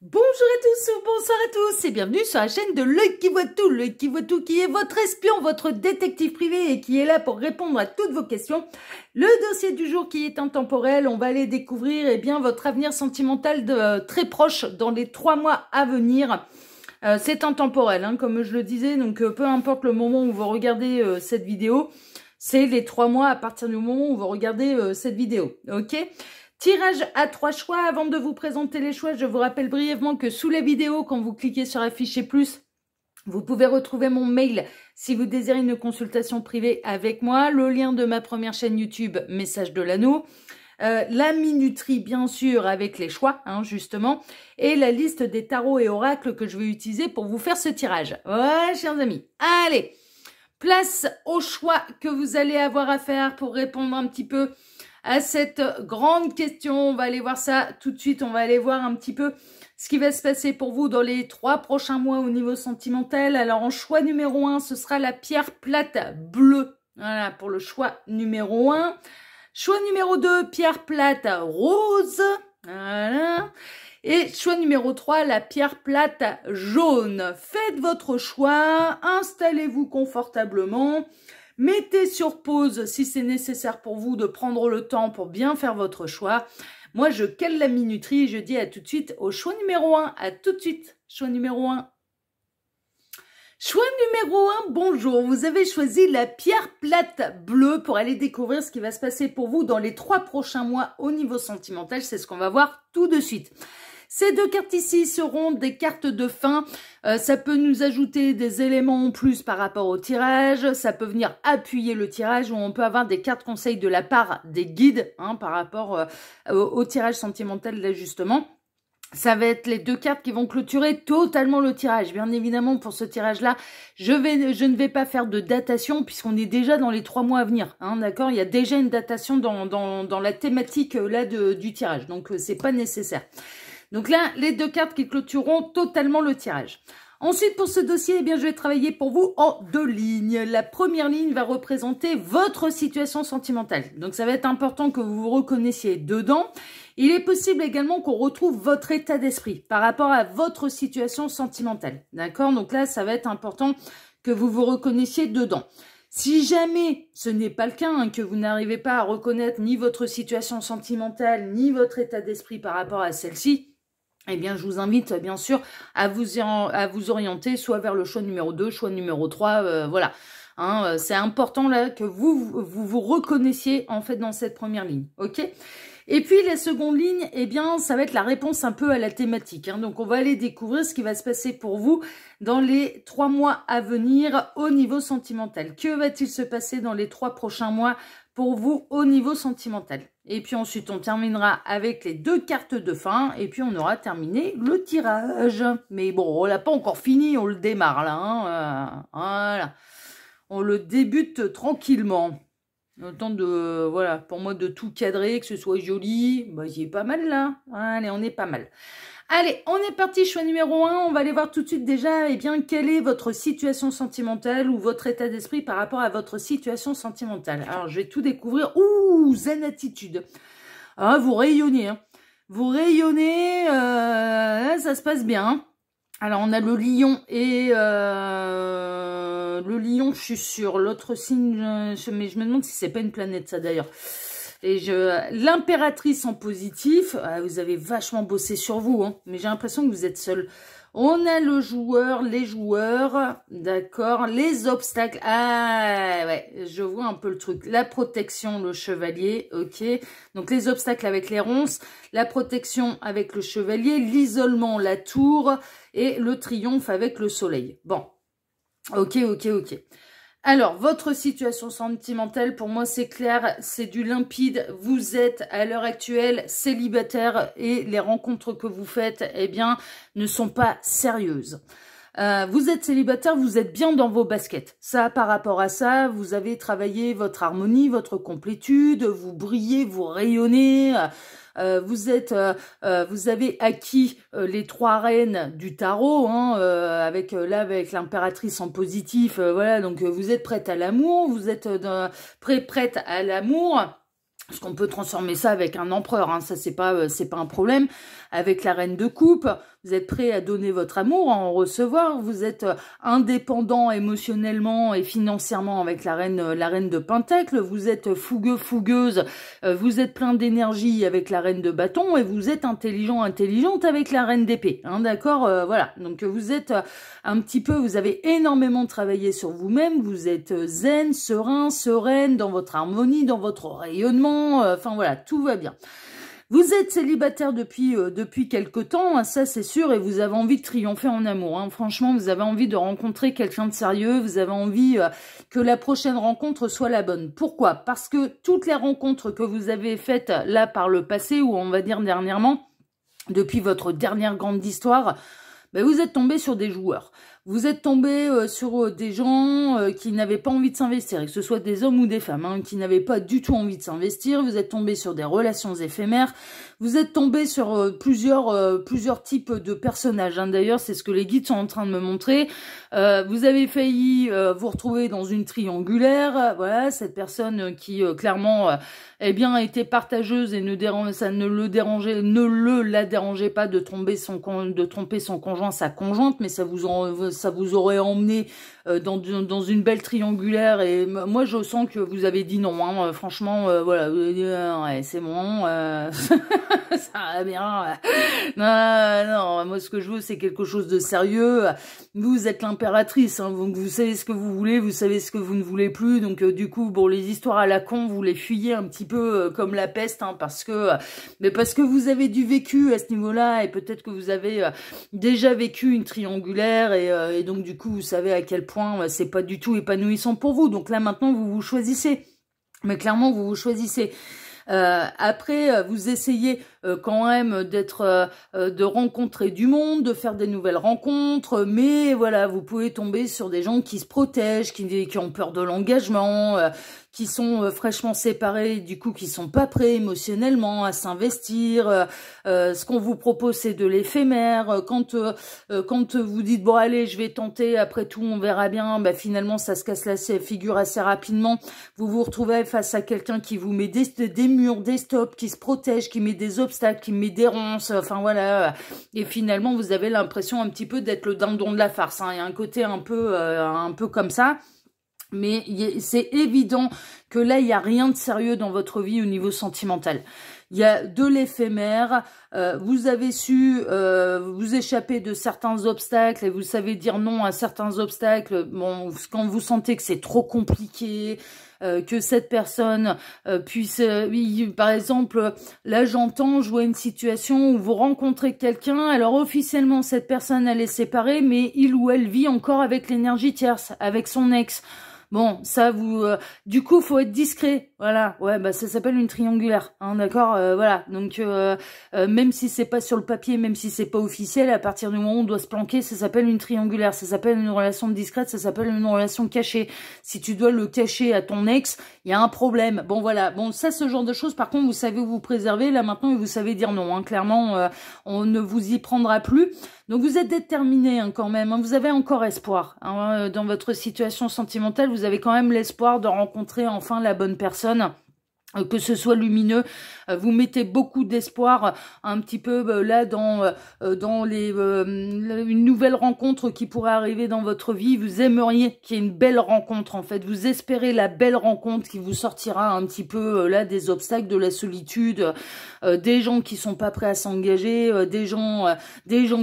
Bonjour à tous, bonsoir à tous et bienvenue sur la chaîne de L'Œil qui voit tout. L'Œil qui voit tout qui est votre espion, votre détective privé et qui est là pour répondre à toutes vos questions. Le dossier du jour qui est intemporel, on va aller découvrir bien votre avenir sentimental très proche dans les 3 mois à venir. C'est intemporel, comme je le disais, donc peu importe le moment où vous regardez cette vidéo, c'est les 3 mois à partir du moment où vous regardez cette vidéo, ok ? Tirage à 3 choix. Avant de vous présenter les choix, je vous rappelle brièvement que sous la vidéo, quand vous cliquez sur afficher plus, vous pouvez retrouver mon mail si vous désirez une consultation privée avec moi, le lien de ma première chaîne YouTube, Message de l'Anneau, la minuterie bien sûr avec les choix, justement, et la liste des tarots et oracles que je vais utiliser pour vous faire ce tirage. Voilà, chers amis. Allez, place aux choix que vous allez avoir à faire pour répondre un petit peu à cette grande question. On va aller voir ça tout de suite. On va aller voir un petit peu ce qui va se passer pour vous dans les 3 prochains mois au niveau sentimental. Alors, en choix numéro 1, ce sera la pierre plate bleue. Voilà, pour le choix numéro 1. Choix numéro 2, pierre plate rose. Voilà. Et choix numéro 3, la pierre plate jaune. Faites votre choix. Installez-vous confortablement. Mettez sur pause si c'est nécessaire pour vous de prendre le temps pour bien faire votre choix. Moi, je cale la minuterie et je dis à tout de suite au choix numéro 1. À tout de suite. Choix numéro 1. Choix numéro 1, bonjour. Vous avez choisi la pierre plate bleue pour aller découvrir ce qui va se passer pour vous dans les 3 prochains mois au niveau sentimental. C'est ce qu'on va voir tout de suite. Ces 2 cartes ici seront des cartes de fin. Ça peut nous ajouter des éléments en plus par rapport au tirage. Ça peut venir appuyer le tirage ou on peut avoir des cartes conseils de la part des guides par rapport au tirage sentimental d'ajustement. Ça va être les 2 cartes qui vont clôturer totalement le tirage. Bien évidemment, pour ce tirage-là, je ne vais pas faire de datation puisqu'on est déjà dans les 3 mois à venir. D'accord ? Il y a déjà une datation dans la thématique là du tirage. Donc, c'est pas nécessaire. Donc là, les 2 cartes qui clôtureront totalement le tirage. Ensuite, pour ce dossier, je vais travailler pour vous en 2 lignes. La première ligne va représenter votre situation sentimentale. Donc, ça va être important que vous vous reconnaissiez dedans. Il est possible également qu'on retrouve votre état d'esprit par rapport à votre situation sentimentale. D'accord? Donc là, ça va être important que vous vous reconnaissiez dedans. Si jamais ce n'est pas le cas, que vous n'arrivez pas à reconnaître ni votre situation sentimentale, ni votre état d'esprit par rapport à celle-ci, eh bien, je vous invite, bien sûr, à vous orienter soit vers le choix numéro 2, choix numéro 3, voilà. C'est important, là, que vous reconnaissiez, en fait, dans cette première ligne, ok ? Et puis, la seconde ligne, ça va être la réponse un peu à la thématique. Donc, on va aller découvrir ce qui va se passer pour vous dans les 3 mois à venir au niveau sentimental. Que va-t-il se passer dans les 3 prochains mois pour vous au niveau sentimental? Et puis ensuite, on terminera avec les 2 cartes de fin. Et puis, on aura terminé le tirage. Mais bon, on l'a pas encore fini, on le démarre là. Voilà. On le débute tranquillement. Le temps de, voilà, pour moi de tout cadrer, que ce soit joli. Il est pas mal là. Allez, on est pas mal. Allez, on est parti, choix numéro 1. On va aller voir tout de suite déjà, quelle est votre situation sentimentale ou votre état d'esprit par rapport à votre situation sentimentale. Alors, je vais tout découvrir. Ouh, zen attitude. Vous rayonnez, Vous rayonnez, ça se passe bien. Alors, on a le lion et le lion, je suis sur l'autre signe, mais je me demande si c'est pas une planète, ça d'ailleurs. Et l'impératrice en positif, vous avez vachement bossé sur vous, mais j'ai l'impression que vous êtes seul. On a le joueur, les joueurs, d'accord, les obstacles, ouais, je vois un peu le truc. La protection, le chevalier, ok. Donc les obstacles avec les ronces, la protection avec le chevalier, l'isolement, la tour et le triomphe avec le soleil. Bon, ok. Alors, votre situation sentimentale, pour moi, c'est clair, c'est du limpide. Vous êtes, à l'heure actuelle, célibataire et les rencontres que vous faites, ne sont pas sérieuses. Vous êtes célibataire, vous êtes bien dans vos baskets. Ça, par rapport à ça, vous avez travaillé votre harmonie, votre complétude, vous brillez, vous rayonnez. Vous avez acquis les 3 reines du tarot, avec l'impératrice en positif, voilà, donc vous êtes prête à l'amour, vous êtes prête à l'amour. Parce qu'on peut transformer ça avec un empereur, ça c'est pas un problème. Avec la reine de coupe, vous êtes prêt à donner votre amour, à en recevoir, vous êtes indépendant émotionnellement et financièrement avec la reine de Pentacle, vous êtes fougueux, fougueuse, vous êtes plein d'énergie avec la reine de bâton et vous êtes intelligent, intelligente avec la reine d'épée, hein, d'accord, voilà, donc vous êtes un petit peu, vous avez énormément travaillé sur vous-même, vous êtes zen, serein, sereine, dans votre harmonie, dans votre rayonnement, enfin voilà, tout va bien. Vous êtes célibataire depuis quelque temps, hein, ça c'est sûr, et vous avez envie de triompher en amour. Hein. Franchement, vous avez envie de rencontrer quelqu'un de sérieux, vous avez envie que la prochaine rencontre soit la bonne. Pourquoi? Parce que toutes les rencontres que vous avez faites là par le passé, ou on va dire dernièrement, depuis votre dernière grande histoire, ben vous êtes tombé sur des joueurs. Vous êtes tombé sur des gens qui n'avaient pas envie de s'investir, que ce soit des hommes ou des femmes, hein, qui n'avaient pas du tout envie de s'investir. Vous êtes tombé sur des relations éphémères. Vous êtes tombé sur plusieurs types de personnages. Hein. D'ailleurs, c'est ce que les guides sont en train de me montrer. Vous avez failli vous retrouver dans une triangulaire. Voilà, cette personne qui clairement eh bien était partageuse et ça ne la dérangeait pas de tromper son conjoint, sa conjointe, mais ça vous aurait emmené dans une belle triangulaire, et moi je sens que vous avez dit non, hein, franchement, voilà, ouais, c'est bon, ça va bien, non, moi ce que je veux c'est quelque chose de sérieux, vous êtes l'impératrice, hein, donc vous savez ce que vous voulez, vous savez ce que vous ne voulez plus, donc du coup, bon, les histoires à la con, vous les fuyez un petit peu comme la peste, hein, parce que vous avez du vécu à ce niveau-là, et peut-être que vous avez déjà vécu une triangulaire, et donc du coup, vous savez à quel point c'est pas du tout épanouissant pour vous. Donc là, maintenant, vous vous choisissez. Mais clairement, vous vous choisissez. Après, vous essayez quand même de rencontrer du monde, de faire des nouvelles rencontres, mais voilà, vous pouvez tomber sur des gens qui se protègent, qui ont peur de l'engagement, qui sont fraîchement séparés, du coup qui sont pas prêts émotionnellement à s'investir. Ce qu'on vous propose, c'est de l'éphémère. Quand vous dites bon allez, je vais tenter, après tout on verra bien, bah finalement ça se casse la figure assez rapidement. Vous vous retrouvez face à quelqu'un qui vous met des murs, des stops, qui se protège, qui met des obstacles, qui met des ronces, enfin voilà. Et finalement vous avez l'impression un petit peu d'être le dindon de la farce. Hein. Il y a un côté un peu comme ça. Mais c'est évident que là, il n'y a rien de sérieux dans votre vie au niveau sentimental. Il y a de l'éphémère, vous avez su vous échapper de certains obstacles et vous savez dire non à certains obstacles. Bon, quand vous sentez que c'est trop compliqué, que cette personne puisse... par exemple, là j'entends, je vois une situation où vous rencontrez quelqu'un, alors officiellement cette personne elle est séparée, mais il ou elle vit encore avec l'énergie tierce, avec son ex. Bon, ça vous, du coup, faut être discret, voilà. Ouais, bah ça s'appelle une triangulaire, hein, d'accord, voilà. Donc même si c'est pas sur le papier, même si c'est pas officiel, à partir du moment où on doit se planquer, ça s'appelle une triangulaire, ça s'appelle une relation discrète, ça s'appelle une relation cachée. Si tu dois le cacher à ton ex, il y a un problème. Bon, voilà. Bon, ça, ce genre de choses, par contre, vous savez où vous préserver là maintenant et vous savez dire non. Hein, clairement, on ne vous y prendra plus. Donc vous êtes déterminé hein, quand même. Hein, vous avez encore espoir hein, dans votre situation sentimentale. Vous avez quand même l'espoir de rencontrer enfin la bonne personne. Que ce soit lumineux, vous mettez beaucoup d'espoir un petit peu là dans une nouvelle rencontre qui pourrait arriver dans votre vie. Vous aimeriez qu'il y ait une belle rencontre en fait. Vous espérez la belle rencontre qui vous sortira un petit peu là des obstacles, de la solitude, des gens qui sont pas prêts à s'engager, des gens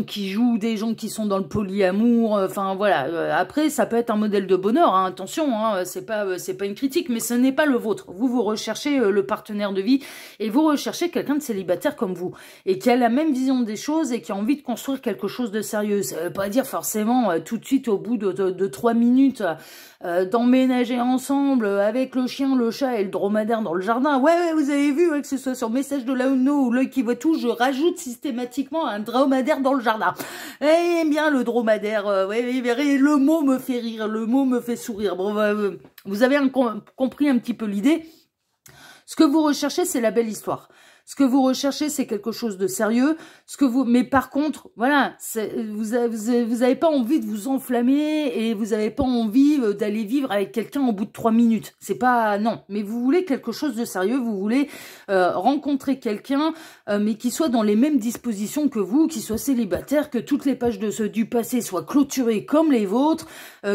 qui jouent, des gens qui sont dans le polyamour. Enfin voilà. Après ça peut être un modèle de bonheur. Hein, attention, hein, c'est pas une critique, mais ce n'est pas le vôtre. Vous recherchez le partenaire de vie et vous recherchez quelqu'un de célibataire comme vous et qui a la même vision des choses et qui a envie de construire quelque chose de sérieux. Ça veut pas dire forcément tout de suite au bout de 3 minutes d'emménager ensemble avec le chien, le chat et le dromadaire dans le jardin. Ouais, vous avez vu que ce soit sur Message de Laono ou L'œil qui voit tout, je rajoute systématiquement un dromadaire dans le jardin. Eh bien le dromadaire, le mot me fait rire, le mot me fait sourire. Bon, vous avez compris un petit peu l'idée. Ce que vous recherchez, c'est la belle histoire. Ce que vous recherchez, c'est quelque chose de sérieux. Mais par contre, voilà, vous avez pas envie de vous enflammer et vous avez pas envie d'aller vivre avec quelqu'un au bout de 3 minutes. C'est pas, non. Mais vous voulez quelque chose de sérieux. Vous voulez rencontrer quelqu'un, mais qui soit dans les mêmes dispositions que vous, qui soit célibataire, que toutes les pages du passé soient clôturées comme les vôtres,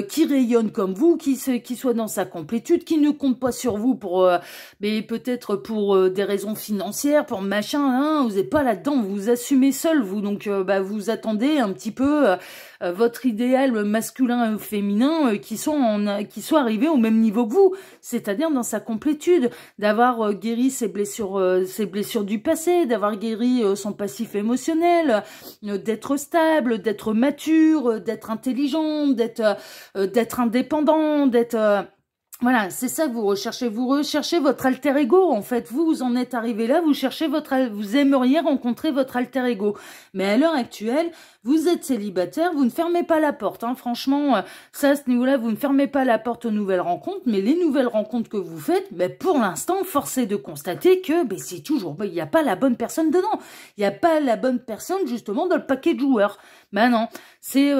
qui rayonne comme vous, qui soit dans sa complétude, qui ne compte pas sur vous pour, mais peut-être pour des raisons financières, pour machin, hein, vous n'êtes pas là-dedans, vous vous assumez seul, vous, donc vous attendez un petit peu votre idéal masculin ou féminin qui soit arrivé au même niveau que vous, c'est-à-dire dans sa complétude, d'avoir guéri ses blessures du passé, d'avoir guéri son passif émotionnel, d'être stable, d'être mature, d'être intelligent, d'être indépendant, d'être... Voilà, c'est ça que vous recherchez. Vous recherchez votre alter ego, en fait. Vous en êtes arrivé là, vous aimeriez rencontrer votre alter ego. Mais à l'heure actuelle, vous êtes célibataire, vous ne fermez pas la porte, hein. Franchement, ça, à ce niveau-là, vous ne fermez pas la porte aux nouvelles rencontres, mais les nouvelles rencontres que vous faites, pour l'instant, force est de constater que, c'est toujours, il n'y a pas la bonne personne dedans. Il n'y a pas la bonne personne, justement, dans le paquet de joueurs. Non, c'est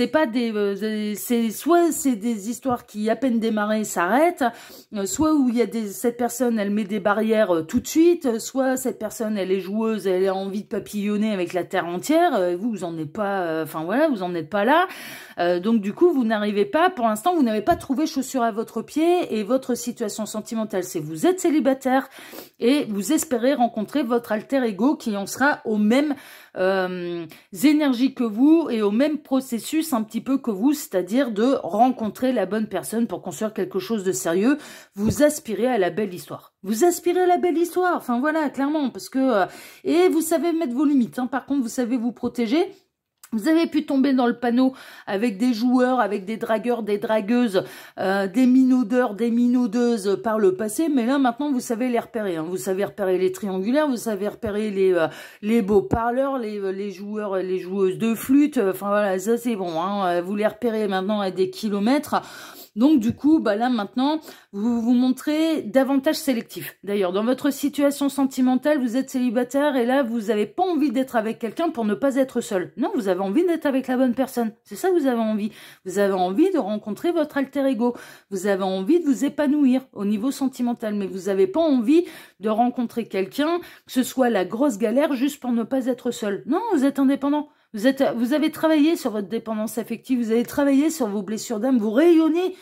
pas soit c'est des histoires qui à peine démarrées s'arrêtent, soit où il y a cette personne elle met des barrières tout de suite, soit cette personne elle est joueuse, elle a envie de papillonner avec la terre entière, vous en êtes pas, vous en êtes pas là, donc du coup vous n'arrivez pas, pour l'instant vous n'avez pas trouvé chaussure à votre pied et votre situation sentimentale c'est vous êtes célibataire et vous espérez rencontrer votre alter ego qui en sera aux mêmes énergies que vous et au même processus un petit peu que vous, c'est-à-dire de rencontrer la bonne personne pour construire quelque chose de sérieux. Vous aspirez à la belle histoire. Vous aspirez à la belle histoire, enfin voilà, clairement, parce que... et vous savez mettre vos limites, hein, par contre, vous savez vous protéger. Vous avez pu tomber dans le panneau avec des joueurs, avec des dragueurs, des dragueuses, des minaudeurs, des minaudeuses par le passé, mais là maintenant vous savez les repérer. Hein. Vous savez repérer les triangulaires, vous savez repérer les beaux parleurs, les joueurs et les joueuses de flûte. Enfin voilà, ça c'est bon. Hein. Vous les repérez maintenant à des kilomètres. Donc du coup, là maintenant, vous vous montrez davantage sélectif. D'ailleurs, dans votre situation sentimentale, vous êtes célibataire et là, vous n'avez pas envie d'être avec quelqu'un pour ne pas être seul. Non, vous avez envie d'être avec la bonne personne. C'est ça que vous avez envie. Vous avez envie de rencontrer votre alter ego. Vous avez envie de vous épanouir au niveau sentimental, mais vous n'avez pas envie de rencontrer quelqu'un, que ce soit la grosse galère juste pour ne pas être seul. Non, vous êtes indépendant. Vous avez travaillé sur votre dépendance affective, vous avez travaillé sur vos blessures d'âme, vous rayonnez,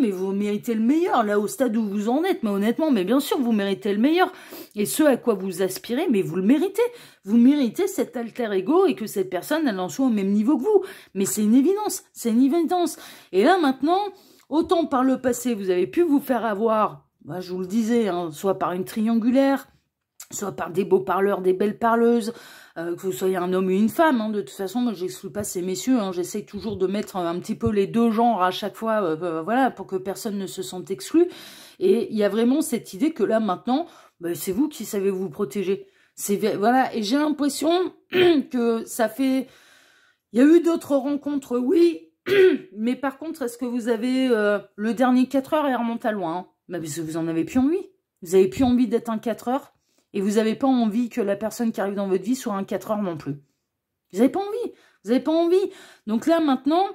mais vous méritez le meilleur, là, au stade où vous en êtes, mais honnêtement, mais bien sûr, vous méritez le meilleur. Et ce à quoi vous aspirez, mais vous le méritez. Vous méritez cet alter ego et que cette personne, elle en soit au même niveau que vous. Mais c'est une évidence, c'est une évidence. Et là, maintenant, autant par le passé, vous avez pu vous faire avoir, je vous le disais, hein, soit par une triangulaire, soit par des beaux parleurs, des belles parleuses, que vous soyez un homme ou une femme, hein, de toute façon, moi j'exclus pas ces messieurs, hein, j'essaie toujours de mettre un petit peu les deux genres à chaque fois, voilà, pour que personne ne se sente exclu, et il y a vraiment cette idée que là maintenant, c'est vous qui savez vous protéger, voilà, et j'ai l'impression que ça fait, il y a eu d'autres rencontres, oui, mais par contre, est-ce que vous avez, le dernier 4 heures, il remonte à loin, hein, parce que vous en avez plus envie, vous avez plus envie d'être un 4 heures, et vous n'avez pas envie que la personne qui arrive dans votre vie soit un 4 heures non plus. Vous n'avez pas envie. Vous n'avez pas envie. Donc là, maintenant,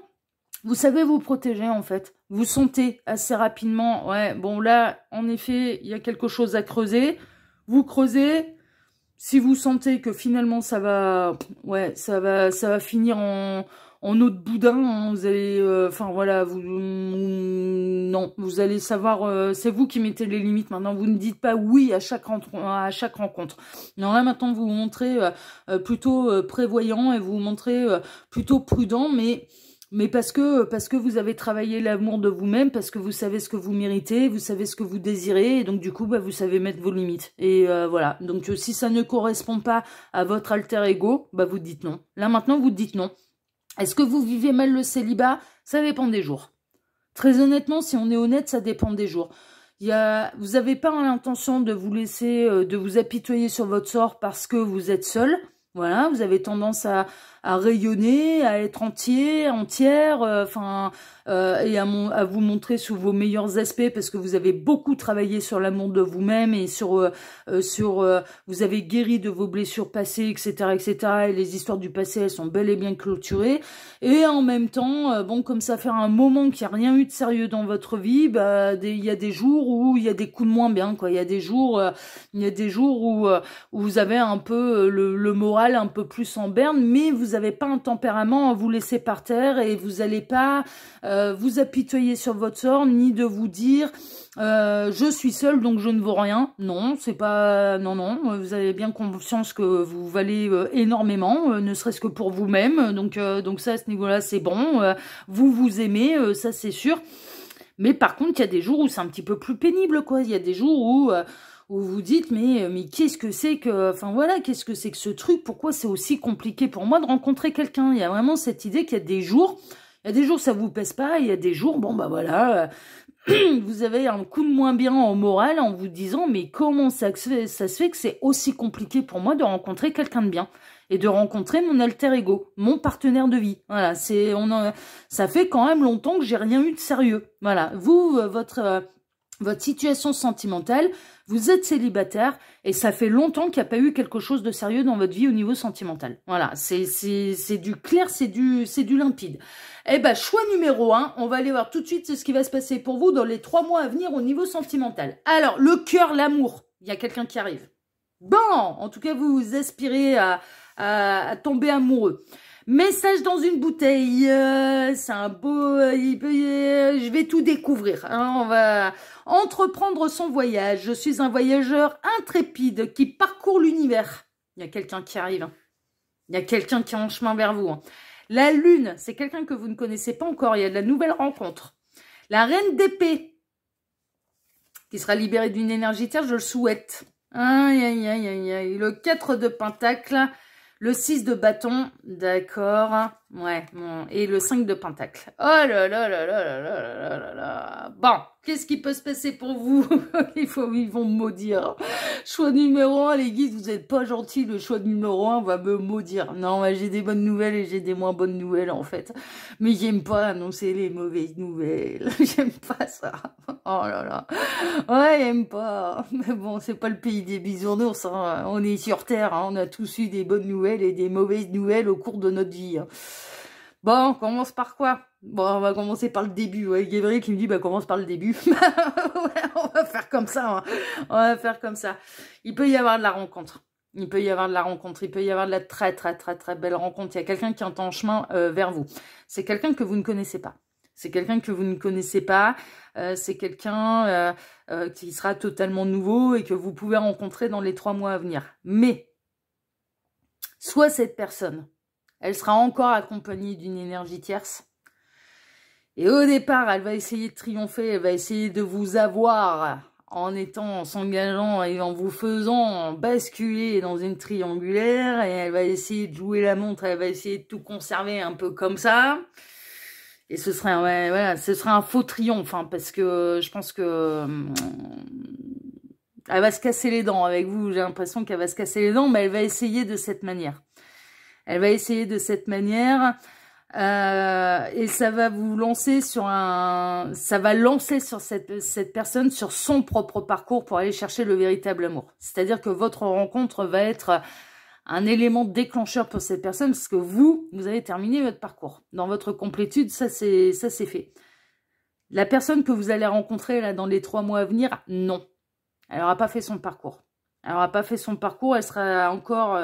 vous savez vous protéger, en fait. Vous sentez assez rapidement, ouais, bon, là, en effet, il y a quelque chose à creuser. Vous creusez. Si vous sentez que finalement, ça va finir en eau de boudin, hein, vous allez, voilà, non, vous allez savoir, c'est vous qui mettez les limites maintenant, vous ne dites pas oui à chaque rencontre. Non, là maintenant vous vous montrez plutôt prévoyant et vous vous montrez plutôt prudent, mais parce que vous avez travaillé l'amour de vous-même, parce que vous savez ce que vous méritez, vous savez ce que vous désirez, et donc du coup, vous savez mettre vos limites. Et voilà, donc si ça ne correspond pas à votre alter ego, vous dites non. Là maintenant, vous dites non. Est-ce que vous vivez mal le célibat? Ça dépend des jours. Très honnêtement, si on est honnête, ça dépend des jours. Vous n'avez pas l'intention de vous laisser, de vous apitoyer sur votre sort parce que vous êtes seul. Voilà, vous avez tendance à rayonner, à être entière, et à vous montrer sous vos meilleurs aspects parce que vous avez beaucoup travaillé sur l'amour de vous-même et vous avez guéri de vos blessures passées, etc., etc. Et les histoires du passé, elles sont bel et bien clôturées. Et en même temps, bon, comme ça fait un moment qu'il n'y a rien eu de sérieux dans votre vie, bah, il y a des jours où il y a des coups de moins bien, quoi. Il y a des jours où vous avez un peu le moral un peu plus en berne, mais vous n'avez pas un tempérament à vous laisser par terre et vous n'allez pas vous apitoyer sur votre sort, ni de vous dire je suis seule donc je ne vaux rien. Non, c'est pas... Non, vous avez bien conscience que vous valez énormément, ne serait-ce que pour vous-même, donc ça, à ce niveau-là, c'est bon. Vous vous aimez, ça c'est sûr. Mais par contre, il y a des jours où c'est un petit peu plus pénible, quoi. Il y a des jours où vous dites, mais qu'est-ce que c'est que... Enfin voilà, qu'est-ce que c'est que ce truc? Pourquoi c'est aussi compliqué pour moi de rencontrer quelqu'un? Il y a vraiment cette idée qu'il y a des jours... Il y a des jours, ça vous pèse pas. Il y a des jours, bon, bah voilà... vous avez un coup de moins bien au moral en vous disant, mais comment ça se fait que c'est aussi compliqué pour moi de rencontrer quelqu'un de bien? Et de rencontrer mon alter ego, mon partenaire de vie. Voilà, ça fait quand même longtemps que j'ai rien eu de sérieux. Voilà, vous, votre situation sentimentale, vous êtes célibataire et ça fait longtemps qu'il n'y a pas eu quelque chose de sérieux dans votre vie au niveau sentimental. Voilà, c'est du clair, c'est du limpide. Eh ben, choix numéro 1, on va aller voir tout de suite ce qui va se passer pour vous dans les 3 mois à venir au niveau sentimental. Alors, le cœur, l'amour, il y a quelqu'un qui arrive. Bon, en tout cas, vous aspirez à tomber amoureux. Message dans une bouteille, c'est un beau... je vais tout découvrir. Hein, on va entreprendre son voyage. Je suis un voyageur intrépide qui parcourt l'univers. Il y a quelqu'un qui arrive. Hein. Il y a quelqu'un qui est en chemin vers vous. Hein. La lune, c'est quelqu'un que vous ne connaissez pas encore. Il y a de la nouvelle rencontre. La reine d'épée, qui sera libérée d'une énergie terre, je le souhaite. Aïe, aïe, aïe, aïe, aïe. Le 4 de pentacle... Le 6 de bâton, d'accord. Ouais, bon. Et le 5 de pentacle. Oh là là là là là là là là là. Bon, qu'est-ce qui peut se passer pour vous? Ils vont me maudire. Choix numéro 1, les guides, vous n'êtes pas gentils. Le choix numéro 1 va me maudire. Non, j'ai des bonnes nouvelles et j'ai des moins bonnes nouvelles, en fait. Mais j'aime pas annoncer les mauvaises nouvelles. J'aime pas ça. Oh là là. Ouais, j'aime pas. Mais bon, c'est pas le pays des bisounours. Hein. On est sur Terre. Hein. On a tous eu des bonnes nouvelles et des mauvaises nouvelles au cours de notre vie. Hein. Bon, on commence par quoi? Bon, on va commencer par le début. Ouais, Gabriel qui me dit, bah, commence par le début. Ouais, on va faire comme ça. Hein. On va faire comme ça. Il peut y avoir de la rencontre. Il peut y avoir de la rencontre. Il peut y avoir de la très, très, très, très belle rencontre. Il y a quelqu'un qui est en chemin vers vous. C'est quelqu'un que vous ne connaissez pas. C'est quelqu'un que vous ne connaissez pas. C'est quelqu'un qui sera totalement nouveau et que vous pouvez rencontrer dans les 3 mois à venir. Mais, soit cette personne, elle sera encore accompagnée d'une énergie tierce. Et au départ, elle va essayer de triompher, elle va essayer de vous avoir en s'engageant et en vous faisant basculer dans une triangulaire. Et elle va essayer de jouer la montre, elle va essayer de tout conserver un peu comme ça. Et ce serait, ouais, voilà, ce serait un faux triomphe, hein, parce que je pense que elle va se casser les dents avec vous. J'ai l'impression qu'elle va se casser les dents, mais elle va essayer de cette manière. Elle va essayer de cette manière et ça va vous lancer sur ça va lancer sur cette personne sur son propre parcours pour aller chercher le véritable amour. C'est-à-dire que votre rencontre va être un élément déclencheur pour cette personne parce que vous avez terminé votre parcours. Dans votre complétude, ça c'est fait. La personne que vous allez rencontrer là dans les 3 mois à venir, non. Elle n'aura pas fait son parcours. Elle n'aura pas fait son parcours, elle sera encore...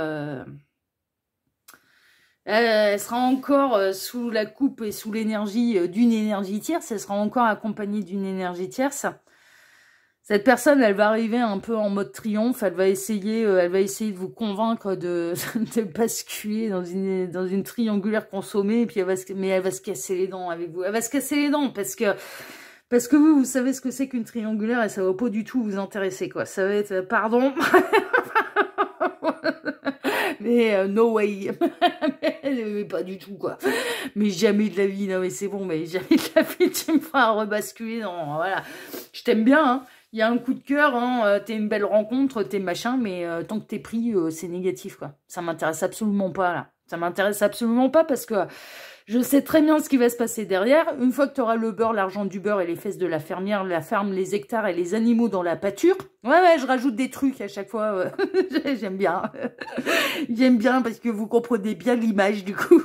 Elle sera encore sous la coupe et sous l'énergie d'une énergie tierce. Elle sera encore accompagnée d'une énergie tierce. Cette personne, elle va arriver un peu en mode triomphe. Elle va essayer de vous convaincre de basculer dans une triangulaire consommée. Et puis mais elle va se casser les dents avec vous. Elle va se casser les dents parce que vous savez ce que c'est qu'une triangulaire et ça va pas du tout vous intéresser, quoi. Ça va être, pardon. Mais no way. Mais pas du tout, quoi. Mais jamais de la vie. Non, mais c'est bon, mais jamais de la vie, tu me feras rebasculer. Non, voilà. Je t'aime bien, hein. Il y a un coup de cœur, hein, t'es une belle rencontre, t'es machin, mais tant que t'es pris, c'est négatif, quoi. Ça m'intéresse absolument pas, là. Ça m'intéresse absolument pas parce que je sais très bien ce qui va se passer derrière. Une fois que tu auras le beurre, l'argent du beurre et les fesses de la fermière, la ferme, les hectares et les animaux dans la pâture. Ouais, je rajoute des trucs à chaque fois. J'aime bien. J'aime bien parce que vous comprenez bien l'image, du coup.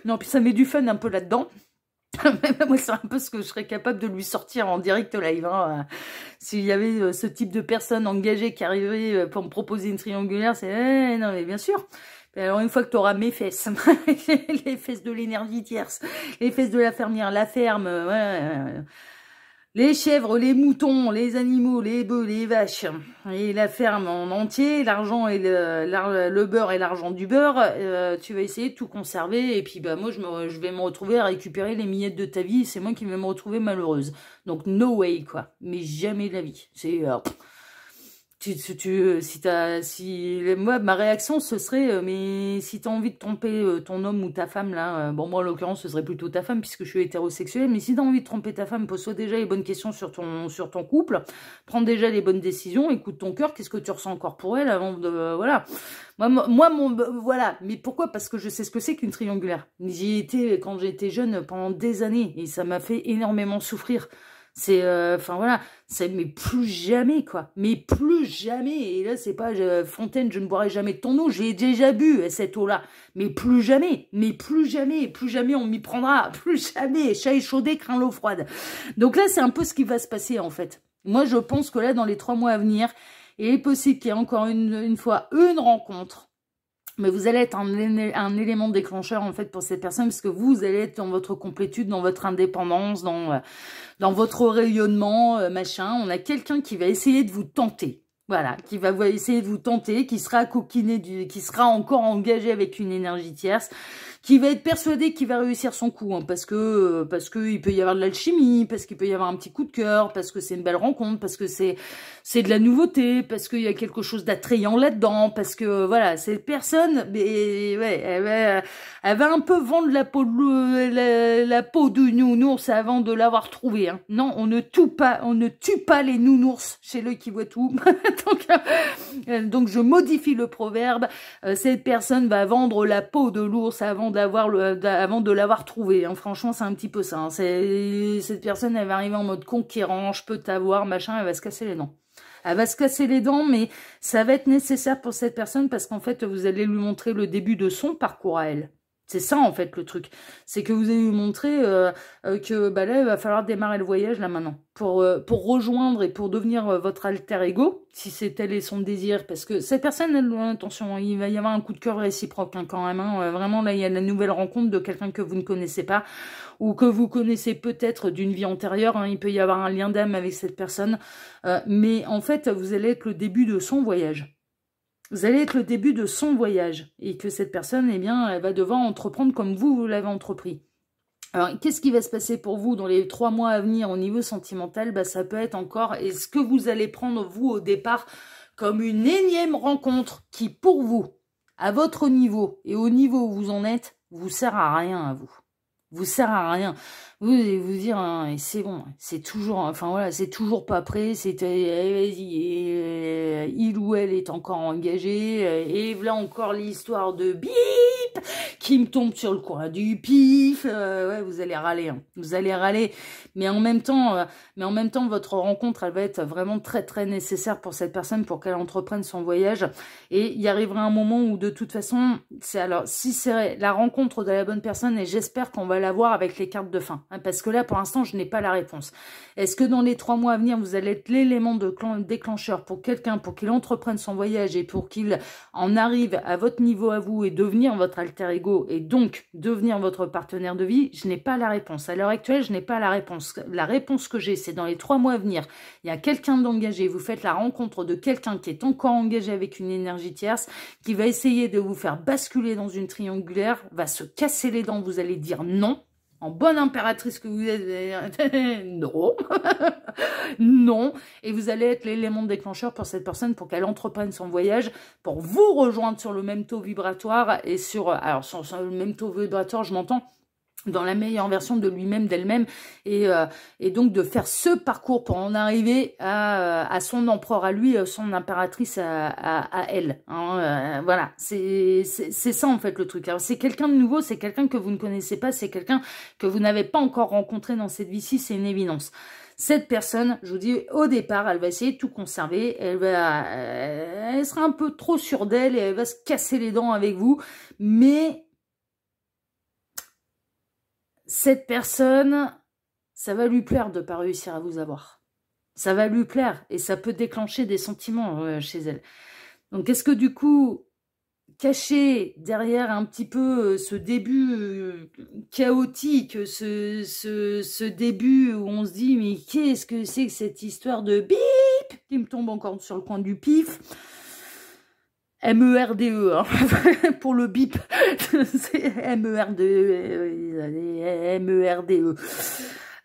Non, puis ça met du fun un peu là-dedans. Moi, c'est un peu ce que je serais capable de lui sortir en direct live. Hein. S'il y avait ce type de personne engagée qui arrivait pour me proposer une triangulaire, c'est... non, mais bien sûr. Alors, une fois que tu auras mes fesses, les fesses de l'énergie tierce, les fesses de la fermière, la ferme, les chèvres, les moutons, les animaux, les bœufs, les vaches, et la ferme en entier, l'argent et le beurre et l'argent du beurre, tu vas essayer de tout conserver, et puis bah moi je vais me retrouver à récupérer les miettes de ta vie, c'est moi qui vais me retrouver malheureuse. Donc no way, quoi, mais jamais de la vie. C'est... moi, ma réaction, ce serait, mais si t'as envie de tromper ton homme ou ta femme, là, bon, moi, en l'occurrence, ce serait plutôt ta femme, puisque je suis hétérosexuelle, mais si t'as envie de tromper ta femme, pose-toi déjà les bonnes questions sur ton couple, prends déjà les bonnes décisions, écoute ton cœur, qu'est-ce que tu ressens encore pour elle, avant de, voilà. Voilà. Mais pourquoi? Parce que je sais ce que c'est qu'une triangulaire. J'y étais quand j'étais jeune pendant des années, et ça m'a fait énormément souffrir. C'est, enfin voilà, c'est mais plus jamais, quoi. Mais plus jamais. Et là, c'est pas Fontaine, je ne boirai jamais de ton eau. J'ai déjà bu cette eau-là. Mais plus jamais. Mais plus jamais. Plus jamais on m'y prendra. Plus jamais. Chat échaudé craint l'eau froide. Donc là, c'est un peu ce qui va se passer, en fait. Moi, je pense que là, dans les 3 mois à venir, il est possible qu'il y ait encore une fois une rencontre. Mais vous allez être un élément déclencheur, en fait, pour cette personne, parce que vous allez être dans votre complétude, dans votre indépendance, dans votre rayonnement, machin. On a quelqu'un qui va essayer de vous tenter. Voilà, qui va essayer de vous tenter, qui sera coquiné, qui sera encore engagé avec une énergie tierce, qui va être persuadé qu'il va réussir son coup, hein, parce que il peut y avoir de l'alchimie, parce qu'il peut y avoir un petit coup de cœur, parce que c'est une belle rencontre, parce que c'est de la nouveauté, parce qu'il y a quelque chose d'attrayant là-dedans, parce que voilà, cette personne, mais ouais, elle va un peu vendre la peau du nounours avant de l'avoir trouvé. Hein. Non, on ne tue pas les nounours chez l'œil qui voit tout. donc je modifie le proverbe. Cette personne va vendre la peau de l'ours avant de l'avoir trouvé. Hein. Franchement, c'est un petit peu ça. Hein. Cette personne, elle va arriver en mode conquérant, je peux t'avoir, machin, elle va se casser les dents. Elle va se casser les dents, mais ça va être nécessaire pour cette personne parce qu'en fait, vous allez lui montrer le début de son parcours à elle. C'est ça, en fait, le truc. C'est que vous allez lui montrer que bah, là, il va falloir démarrer le voyage, là, maintenant. Pour rejoindre et pour devenir votre alter ego, si c'est tel est son désir. Parce que cette personne, elle, attention, il va y avoir un coup de cœur réciproque, hein, quand même. Hein, vraiment, là, il y a la nouvelle rencontre de quelqu'un que vous ne connaissez pas ou que vous connaissez peut-être d'une vie antérieure. Hein, il peut y avoir un lien d'âme avec cette personne. Mais en fait, vous allez être le début de son voyage. Vous allez être le début de son voyage et que cette personne, eh bien, elle va devoir entreprendre comme vous l'avez entrepris. Alors, qu'est-ce qui va se passer pour vous dans les 3 mois à venir au niveau sentimental? Bah, ça peut être encore, est-ce que vous allez prendre, vous, au départ, comme une énième rencontre qui, pour vous, à votre niveau et au niveau où vous en êtes, vous sert à rien à vous. Vous sert à rien. Vous allez vous dire, hein, c'est bon, c'est toujours, enfin voilà, c'est toujours pas prêt, il ou elle est encore engagé, et là encore l'histoire de bip qui me tombe sur le coin du pif, ouais, vous allez râler, hein, vous allez râler, mais en même temps, votre rencontre, elle va être vraiment très très nécessaire pour cette personne pour qu'elle entreprenne son voyage, et il y arrivera un moment où de toute façon, si c'est la rencontre de la bonne personne, et j'espère qu'on va l'avoir avec les cartes de fin. Parce que là, pour l'instant, je n'ai pas la réponse. Est-ce que dans les 3 mois à venir, vous allez être l'élément déclencheur pour quelqu'un, pour qu'il entreprenne son voyage et pour qu'il en arrive à votre niveau à vous et devenir votre alter ego et donc devenir votre partenaire de vie? Je n'ai pas la réponse. À l'heure actuelle, je n'ai pas la réponse. La réponse que j'ai, c'est dans les 3 mois à venir, il y a quelqu'un d'engagé. Vous faites la rencontre de quelqu'un qui est encore engagé avec une énergie tierce, qui va essayer de vous faire basculer dans une triangulaire, va se casser les dents, vous allez dire non. En bonne impératrice que vous êtes, non, non, et vous allez être l'élément déclencheur pour cette personne pour qu'elle entreprenne son voyage, pour vous rejoindre sur le même taux vibratoire et sur le même taux vibratoire, je m'entends, dans la meilleure version de lui-même, d'elle-même, et donc de faire ce parcours pour en arriver à son empereur à lui, son impératrice à elle. Hein, voilà, c'est ça en fait le truc. C'est quelqu'un de nouveau, c'est quelqu'un que vous ne connaissez pas, c'est quelqu'un que vous n'avez pas encore rencontré dans cette vie-ci, c'est une évidence. Cette personne, je vous dis, au départ, elle va essayer de tout conserver, elle sera un peu trop sûre d'elle et elle va se casser les dents avec vous, mais cette personne, ça va lui plaire de ne pas réussir à vous avoir. Ça va lui plaire et ça peut déclencher des sentiments chez elle. Donc, est-ce que du coup, caché derrière un petit peu ce début chaotique, ce début où on se dit, mais qu'est-ce que c'est que cette histoire de bip qui me tombe encore sur le coin du pif? MERDE, hein, pour le bip, c'est MERDE, MERDE.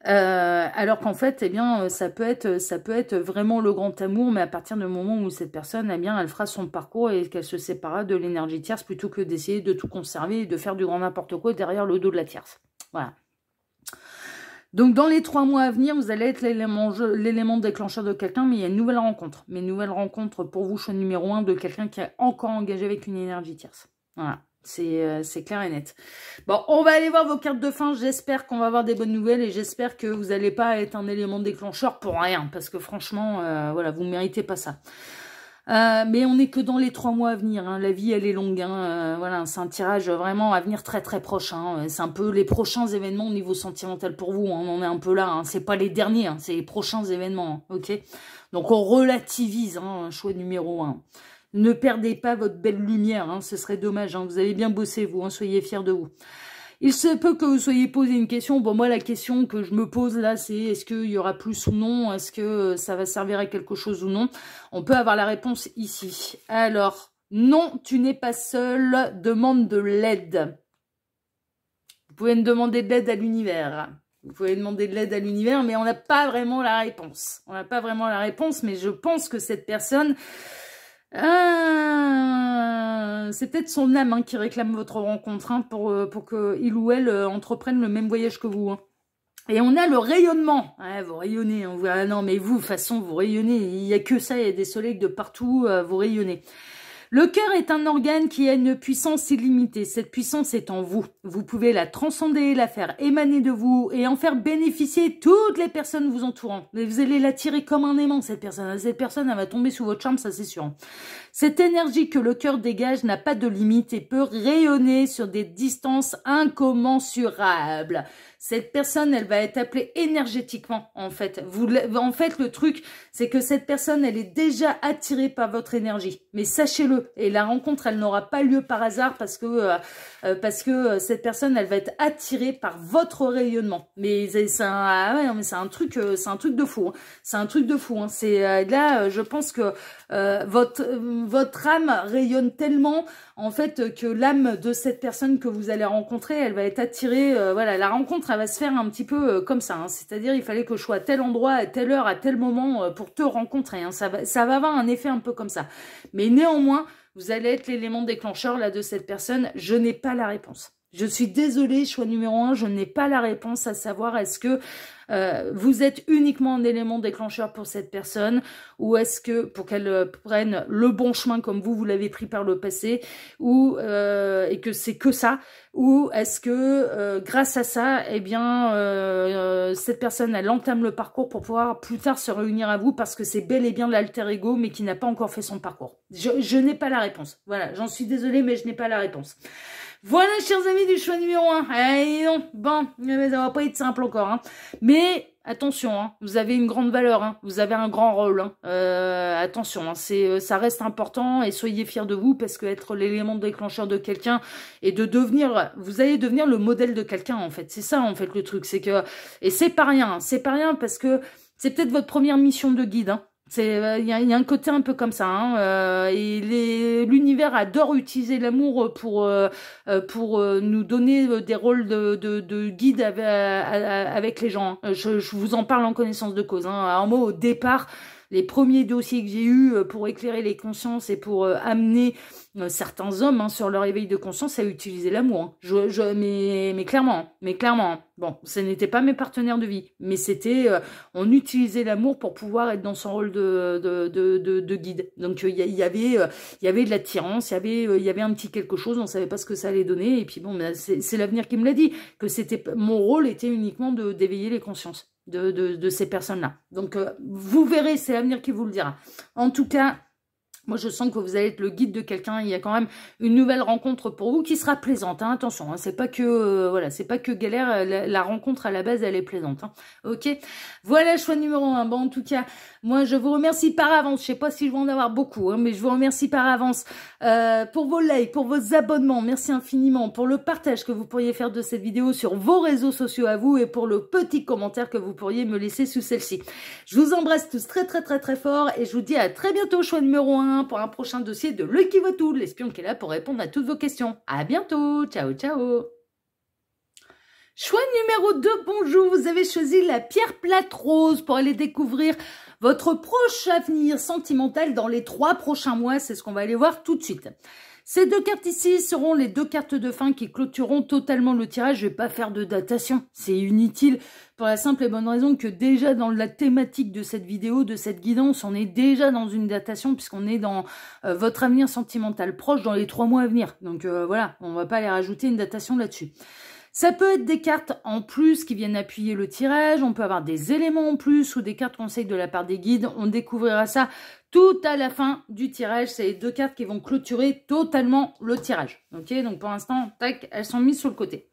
Alors qu'en fait, eh bien, ça peut être vraiment le grand amour, mais à partir du moment où cette personne, eh bien, elle fera son parcours et qu'elle se séparera de l'énergie tierce plutôt que d'essayer de tout conserver et de faire du grand n'importe quoi derrière le dos de la tierce. Voilà. Donc, dans les 3 mois à venir, vous allez être l'élément déclencheur de quelqu'un, mais il y a une nouvelle rencontre. Mais une nouvelle rencontre pour vous, choix numéro 1, de quelqu'un qui est encore engagé avec une énergie tierce. Voilà, c'est clair et net. Bon, on va aller voir vos cartes de fin. J'espère qu'on va avoir des bonnes nouvelles et j'espère que vous n'allez pas être un élément déclencheur pour rien. Parce que franchement, voilà, vous ne méritez pas ça. Mais on n'est que dans les 3 mois à venir. Hein. La vie, elle est longue. Hein. Voilà, c'est un tirage vraiment à venir très très proche. Hein. C'est un peu les prochains événements au niveau sentimental pour vous. Hein. On en est un peu là. Hein. C'est pas les derniers, hein. C'est les prochains événements. Hein. Ok. Donc on relativise. Hein, choix numéro 1. Ne perdez pas votre belle lumière. Hein. Ce serait dommage. Hein. Vous avez bien bossé, vous. Hein. Soyez fiers de vous. Il se peut que vous soyez posé une question. Bon, moi, la question que je me pose là, c'est est-ce qu'il y aura plus ou non? Est-ce que ça va servir à quelque chose ou non? On peut avoir la réponse ici. Alors, non, tu n'es pas seul. Demande de l'aide. Vous pouvez me demander de l'aide à l'univers. Vous pouvez demander de l'aide à l'univers, mais on n'a pas vraiment la réponse. On n'a pas vraiment la réponse, mais je pense que cette personne... c'est peut-être son âme hein, qui réclame votre rencontre hein, pour que il ou elle entreprenne le même voyage que vous. Hein. Et on a le rayonnement. Ouais, vous rayonnez. Hein. Ah non, mais vous, de toute façon, vous rayonnez. Il n'y a que ça, il y a des soleils de partout, vous rayonnez. Le cœur est un organe qui a une puissance illimitée. Cette puissance est en vous. Vous pouvez la transcender, la faire émaner de vous et en faire bénéficier toutes les personnes vous entourant. Vous allez l'attirer comme un aimant, cette personne. Cette personne, elle va tomber sous votre charme, ça c'est sûr. Cette énergie que le cœur dégage n'a pas de limite et peut rayonner sur des distances incommensurables. Cette personne, elle va être appelée énergétiquement, en fait. En fait, le truc, c'est que cette personne, elle est déjà attirée par votre énergie. Mais sachez-le, et la rencontre, elle n'aura pas lieu par hasard parce que cette personne, elle va être attirée par votre rayonnement. Mais c'est un truc de fou. Hein. C'est un truc de fou. Hein. Là, je pense que votre âme rayonne tellement, en fait, que l'âme de cette personne que vous allez rencontrer, elle va être attirée. Voilà, la rencontre, elle va se faire un petit peu comme ça. Hein. C'est-à-dire, il fallait que je sois à tel endroit, à telle heure, à tel moment pour te rencontrer. Hein. Ça va avoir un effet un peu comme ça. Mais néanmoins, vous allez être l'élément déclencheur là de cette personne. Je n'ai pas la réponse. Je suis désolée, choix numéro 1, je n'ai pas la réponse à savoir est-ce que vous êtes uniquement un élément déclencheur pour cette personne ou est-ce que pour qu'elle prenne le bon chemin comme vous l'avez pris par le passé ou et que c'est que ça ou est-ce que grâce à ça, eh bien cette personne elle entame le parcours pour pouvoir plus tard se réunir à vous parce que c'est bel et bien l'alter ego mais qui n'a pas encore fait son parcours. Je n'ai pas la réponse. Voilà, j'en suis désolée mais je n'ai pas la réponse. Voilà, chers amis du choix numéro 1. Allez, non, bon, ça va pas être simple encore. Hein. Mais attention, hein, vous avez une grande valeur, hein, vous avez un grand rôle. Hein. Attention, hein, ça reste important et soyez fiers de vous parce que être l'élément déclencheur de quelqu'un et de devenir, vous allez devenir le modèle de quelqu'un en fait. C'est ça en fait le truc, c'est que et c'est pas rien parce que c'est peut-être votre première mission de guide. Hein. Il y a un côté un peu comme ça. Hein, et l'univers adore utiliser l'amour pour nous donner des rôles de guide avec les gens. Hein. Je vous en parle en connaissance de cause. Hein. Alors moi, au départ, les premiers dossiers que j'ai eus pour éclairer les consciences et pour amener certains hommes sur leur éveil de conscience à utiliser l'amour. Mais clairement. Bon, ce n'était pas mes partenaires de vie, mais c'était, on utilisait l'amour pour pouvoir être dans son rôle de guide. Donc il y avait de l'attirance, il y avait un petit quelque chose, on savait pas ce que ça allait donner, et puis bon, c'est l'avenir qui me l'a dit, que mon rôle était uniquement d'éveiller les consciences de ces personnes-là. Donc vous verrez, c'est l'avenir qui vous le dira. En tout cas, moi, je sens que vous allez être le guide de quelqu'un. Il y a quand même une nouvelle rencontre pour vous qui sera plaisante. Hein, attention, c'est pas que voilà, c'est pas que galère. La rencontre à la base, elle est plaisante. Hein, ok. Voilà, choix numéro 1. Bon, en tout cas, moi, je vous remercie par avance. Je sais pas si je vais en avoir beaucoup, mais je vous remercie par avance pour vos likes, pour vos abonnements. Merci infiniment pour le partage que vous pourriez faire de cette vidéo sur vos réseaux sociaux à vous et pour le petit commentaire que vous pourriez me laisser sous celle-ci. Je vous embrasse tous très fort et je vous dis à très bientôt, choix numéro 1. Pour un prochain dossier de Lucky Votou, l'espion qui est là pour répondre à toutes vos questions. À bientôt, ciao ciao. Choix numéro 2, bonjour, vous avez choisi la pierre plate rose pour aller découvrir votre proche avenir sentimental dans les 3 prochains mois, c'est ce qu'on va aller voir tout de suite. Ces 2 cartes ici seront les 2 cartes de fin qui clôtureront totalement le tirage. Je ne vais pas faire de datation, c'est inutile pour la simple et bonne raison que déjà dans la thématique de cette vidéo, de cette guidance, on est déjà dans une datation puisqu'on est dans votre avenir sentimental proche dans les 3 mois à venir. Donc voilà, on ne va pas aller rajouter une datation là-dessus. Ça peut être des cartes en plus qui viennent appuyer le tirage, on peut avoir des éléments en plus ou des cartes conseils de la part des guides, on découvrira ça tout à la fin du tirage. C'est les 2 cartes qui vont clôturer totalement le tirage. Ok, donc pour l'instant, tac, elles sont mises sur le côté.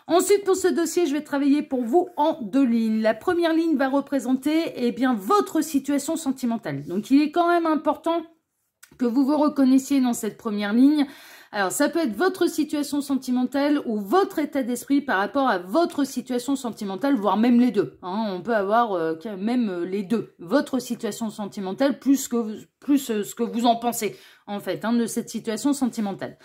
Ensuite, pour ce dossier, je vais travailler pour vous en 2 lignes. La première ligne va représenter votre situation sentimentale. Donc il est quand même important que vous vous reconnaissiez dans cette première ligne. Alors, ça peut être votre situation sentimentale ou votre état d'esprit par rapport à votre situation sentimentale, voire même les deux. Hein. On peut avoir même les deux. Votre situation sentimentale plus ce que vous en pensez, en fait, de cette situation sentimentale.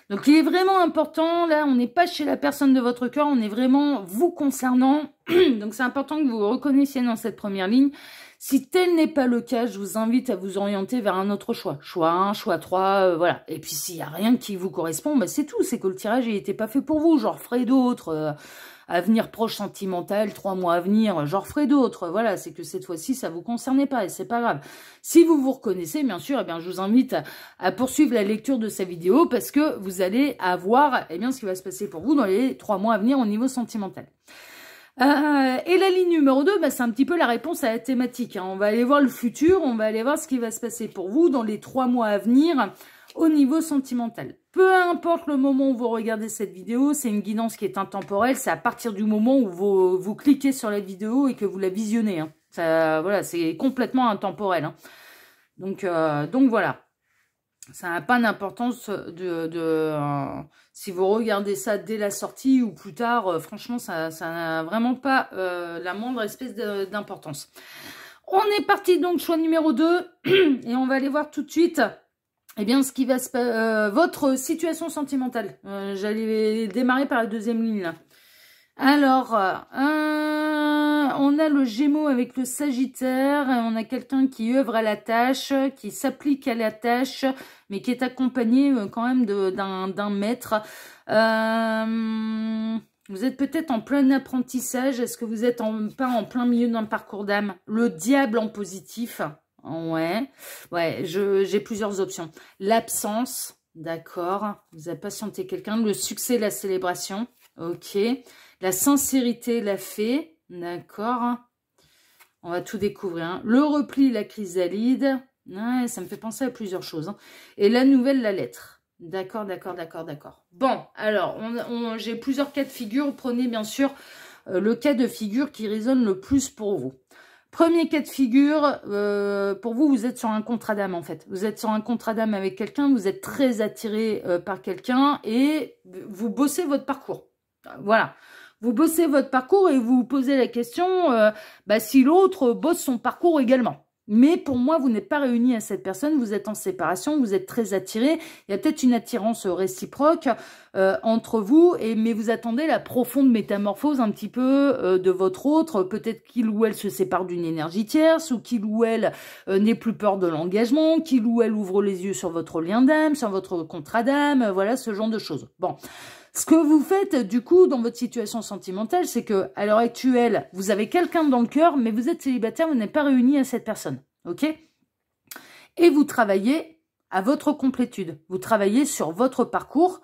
Donc, il est vraiment important, là, on n'est pas chez la personne de votre cœur, on est vraiment vous concernant. Donc, c'est important que vous vous reconnaissiez dans cette première ligne. Si tel n'est pas le cas, je vous invite à vous orienter vers un autre choix. Choix 1, choix 3, voilà. Et puis, s'il n'y a rien qui vous correspond, c'est tout. C'est que le tirage n'était pas fait pour vous. J'en ferai d'autres. Avenir proche sentimental, 3 mois à venir, j'en ferai d'autres. Voilà, c'est que cette fois-ci, ça vous concernait pas et c'est pas grave. Si vous vous reconnaissez, bien sûr, je vous invite à poursuivre la lecture de cette vidéo parce que vous allez avoir ce qui va se passer pour vous dans les 3 mois à venir au niveau sentimental. Et la ligne numéro 2, c'est un petit peu la réponse à la thématique. On va aller voir le futur, on va aller voir ce qui va se passer pour vous dans les 3 mois à venir au niveau sentimental. Peu importe le moment où vous regardez cette vidéo, c'est une guidance qui est intemporelle. C'est à partir du moment où vous cliquez sur la vidéo et que vous la visionnez. Voilà, c'est complètement intemporel. Donc voilà. Ça n'a pas d'importance si vous regardez ça dès la sortie ou plus tard. Franchement, ça n'a vraiment pas la moindre espèce d'importance. On est parti donc, choix numéro 2. Et on va aller voir tout de suite ce qui va se passer, votre situation sentimentale. J'allais démarrer par la 2e ligne là. Alors, on a le Gémeaux avec le Sagittaire, on a quelqu'un qui œuvre à la tâche, qui s'applique à la tâche, mais qui est accompagné quand même d'un maître. Vous êtes peut-être en plein apprentissage, est-ce que vous êtes pas en plein milieu d'un parcours d'âme? Le diable en positif, ouais, j'ai plusieurs options. L'absence, d'accord, vous avez patienté quelqu'un, le succès, la célébration, ok. La sincérité, la fée, d'accord. On va tout découvrir. Le repli, la chrysalide. Ouais, ça me fait penser à plusieurs choses. Et la nouvelle, la lettre. D'accord. Bon, alors, j'ai plusieurs cas de figure. Prenez bien sûr le cas de figure qui résonne le plus pour vous. Premier cas de figure, pour vous, vous êtes sur un contrat d'âme en fait. Vous êtes sur un contrat d'âme avec quelqu'un, vous êtes très attiré par quelqu'un et vous bossez votre parcours. Voilà. Vous bossez votre parcours et vous vous posez la question si l'autre bosse son parcours également. Mais pour moi, vous n'êtes pas réunis à cette personne, vous êtes en séparation, vous êtes très attirés. Il y a peut-être une attirance réciproque entre vous, mais vous attendez la profonde métamorphose un petit peu de votre autre. Peut-être qu'il ou elle se sépare d'une énergie tierce, ou qu'il ou elle n'ait plus peur de l'engagement, qu'il ou elle ouvre les yeux sur votre lien d'âme, sur votre contrat d'âme, voilà, ce genre de choses. Bon. Ce que vous faites, du coup, dans votre situation sentimentale, c'est que, à l'heure actuelle, vous avez quelqu'un dans le cœur, mais vous êtes célibataire, vous n'êtes pas réunis à cette personne, ok? Et vous travaillez à votre complétude. Vous travaillez sur votre parcours,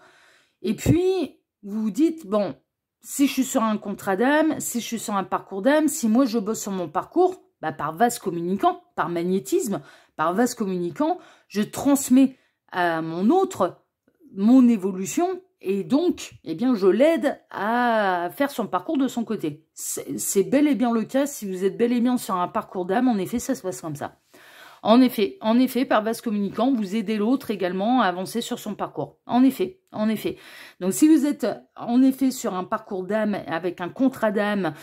et puis, vous vous dites, bon, si je suis sur un contrat d'âme, si je suis sur un parcours d'âme, si moi je bosse sur mon parcours, bah, par vase communicant, par magnétisme, par vase communicant, je transmets à mon autre mon évolution, et donc, eh bien, je l'aide à faire son parcours de son côté. C'est bel et bien le cas. Si vous êtes bel et bien sur un parcours d'âme, en effet, ça se passe comme ça. En effet, par vase communicant, vous aidez l'autre également à avancer sur son parcours. En effet. Donc, si vous êtes en effet sur un parcours d'âme avec un contrat d'âme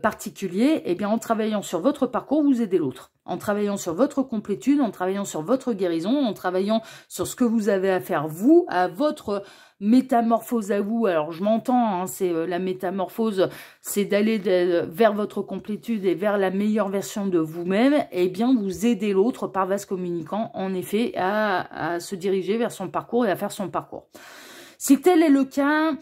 particulier, eh bien, en travaillant sur votre parcours, vous aidez l'autre. En travaillant sur votre complétude, en travaillant sur votre guérison, en travaillant sur ce que vous avez à faire vous, à votre métamorphose à vous. Alors, je m'entends, hein, c'est la métamorphose, c'est d'aller vers votre complétude et vers la meilleure version de vous-même. Eh bien, vous aidez l'autre par vase communicant, en effet, à se diriger vers son parcours et à faire son parcours. Si tel est le cas,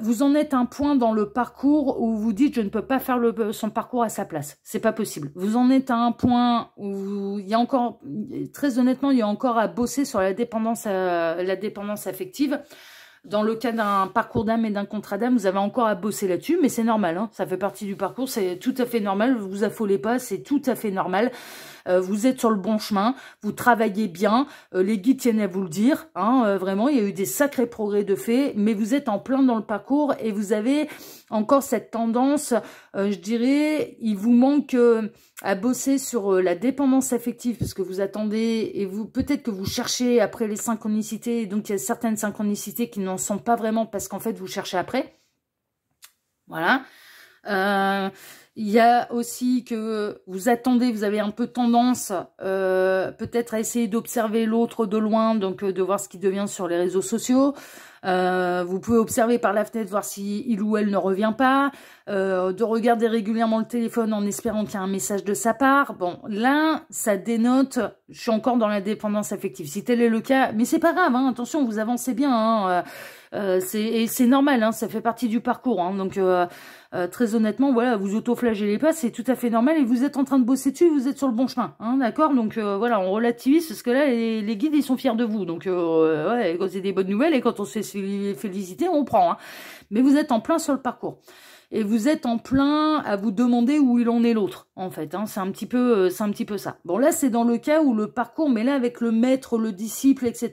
vous en êtes un point dans le parcours où vous dites je ne peux pas faire son parcours à sa place. C'est pas possible. Vous en êtes à un point où il y a encore, très honnêtement, il y a encore à bosser sur la dépendance affective. Dans le cas d'un parcours d'âme et d'un contrat d'âme, vous avez encore à bosser là-dessus, mais c'est normal, hein, ça fait partie du parcours, c'est tout à fait normal, vous affolez pas, c'est tout à fait normal. Vous êtes sur le bon chemin, vous travaillez bien, les guides tiennent à vous le dire, hein, vraiment, il y a eu des sacrés progrès de fait, mais vous êtes en plein dans le parcours et vous avez encore cette tendance, je dirais, il vous manque à bosser sur la dépendance affective, parce que vous attendez, et vous peut-être que vous cherchez après les synchronicités, donc il y a certaines synchronicités qui n'en sont pas vraiment, parce qu'en fait, vous cherchez après. Voilà. Il y a aussi que vous attendez, vous avez un peu tendance peut-être à essayer d'observer l'autre de loin, donc de voir ce qui devient sur les réseaux sociaux. Vous pouvez observer par la fenêtre, voir si il ou elle ne revient pas, de regarder régulièrement le téléphone en espérant qu'il y a un message de sa part. Bon, là, ça dénote, je suis encore dans la dépendance affective. Si tel est le cas, mais c'est pas grave, hein, attention, vous avancez bien, hein, c'est normal, hein, ça fait partie du parcours, hein, donc très honnêtement, voilà, vous auto-flagellez pas, c'est tout à fait normal et vous êtes en train de bosser dessus, vous êtes sur le bon chemin, hein, d'accord? Donc voilà, on relativise parce que là, les guides, ils sont fiers de vous, donc ouais, quand c'est des bonnes nouvelles et quand on se fait féliciter, on prend, hein. Mais vous êtes en plein sur le parcours. Et vous êtes en plein à vous demander où il en est l'autre, en fait, hein, c'est un petit peu ça. Bon, là, c'est dans le cas où le parcours, mais là, avec le maître, le disciple, etc.,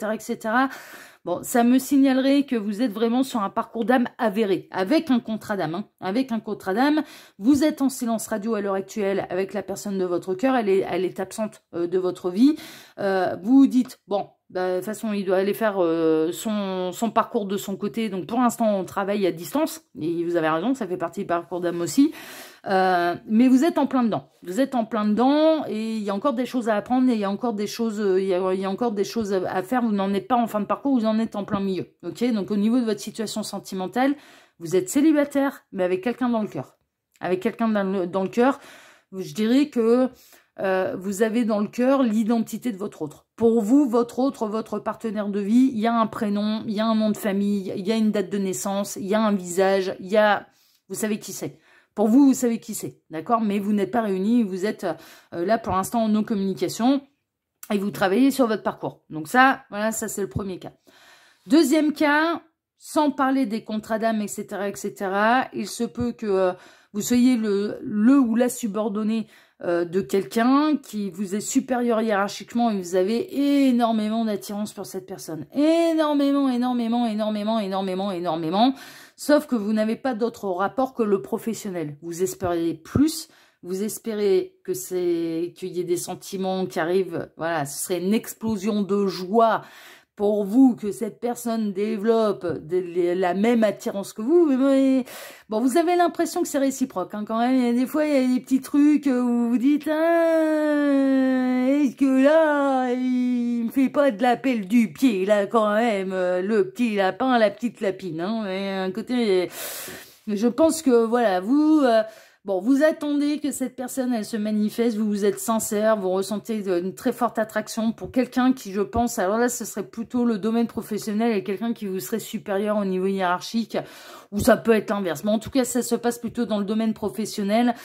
bon, ça me signalerait que vous êtes vraiment sur un parcours d'âme avéré, avec un contrat d'âme. Hein. Avec un contrat d'âme, vous êtes en silence radio à l'heure actuelle avec la personne de votre cœur, elle est absente de votre vie. Vous vous dites, bon, bah, de toute façon, il doit aller faire son parcours de son côté. Donc, pour l'instant, on travaille à distance. Et vous avez raison, ça fait partie du parcours d'âme aussi. Mais vous êtes en plein dedans. Vous êtes en plein dedans et il y a encore des choses à apprendre et il y a encore des choses, il y a encore des choses à faire. Vous n'en êtes pas en fin de parcours, vous en êtes en plein milieu. Ok, donc au niveau de votre situation sentimentale, vous êtes célibataire, mais avec quelqu'un dans le cœur. Avec quelqu'un dans le cœur, je dirais que vous avez dans le cœur l'identité de votre autre. Pour vous, votre partenaire de vie, il y a un prénom, il y a un nom de famille, il y a une date de naissance, il y a un visage, il y a... Vous savez qui c'est. Pour vous, vous savez qui c'est, d'accord? Mais vous n'êtes pas réunis, vous êtes là pour l'instant en non-communication et vous travaillez sur votre parcours. Donc ça, voilà, ça c'est le premier cas. Deuxième cas, sans parler des contrats d'âme, etc., il se peut que vous soyez le ou la subordonné de quelqu'un qui vous est supérieur hiérarchiquement et vous avez énormément d'attirance pour cette personne. Énormément. Sauf que vous n'avez pas d'autre rapport que le professionnel. Vous espérez plus, vous espérez que qu'il y ait des sentiments qui arrivent. Voilà, ce serait une explosion de joie pour vous que cette personne développe la même attirance que vous, mais bon, vous avez l'impression que c'est réciproque, hein, quand même. Il y a des fois, il y a des petits trucs où vous vous dites, est-ce que là, il me fait pas de la pelle du pied, là, quand même, le petit lapin, la petite lapine, hein, mais un côté, je pense que, voilà, vous, bon, vous attendez que cette personne, elle se manifeste, vous êtes sincère, vous ressentez une très forte attraction pour quelqu'un qui, je pense, alors là, ce serait plutôt le domaine professionnel et quelqu'un qui vous serait supérieur au niveau hiérarchique, ou ça peut être l'inverse. Mais en tout cas, ça se passe plutôt dans le domaine professionnel.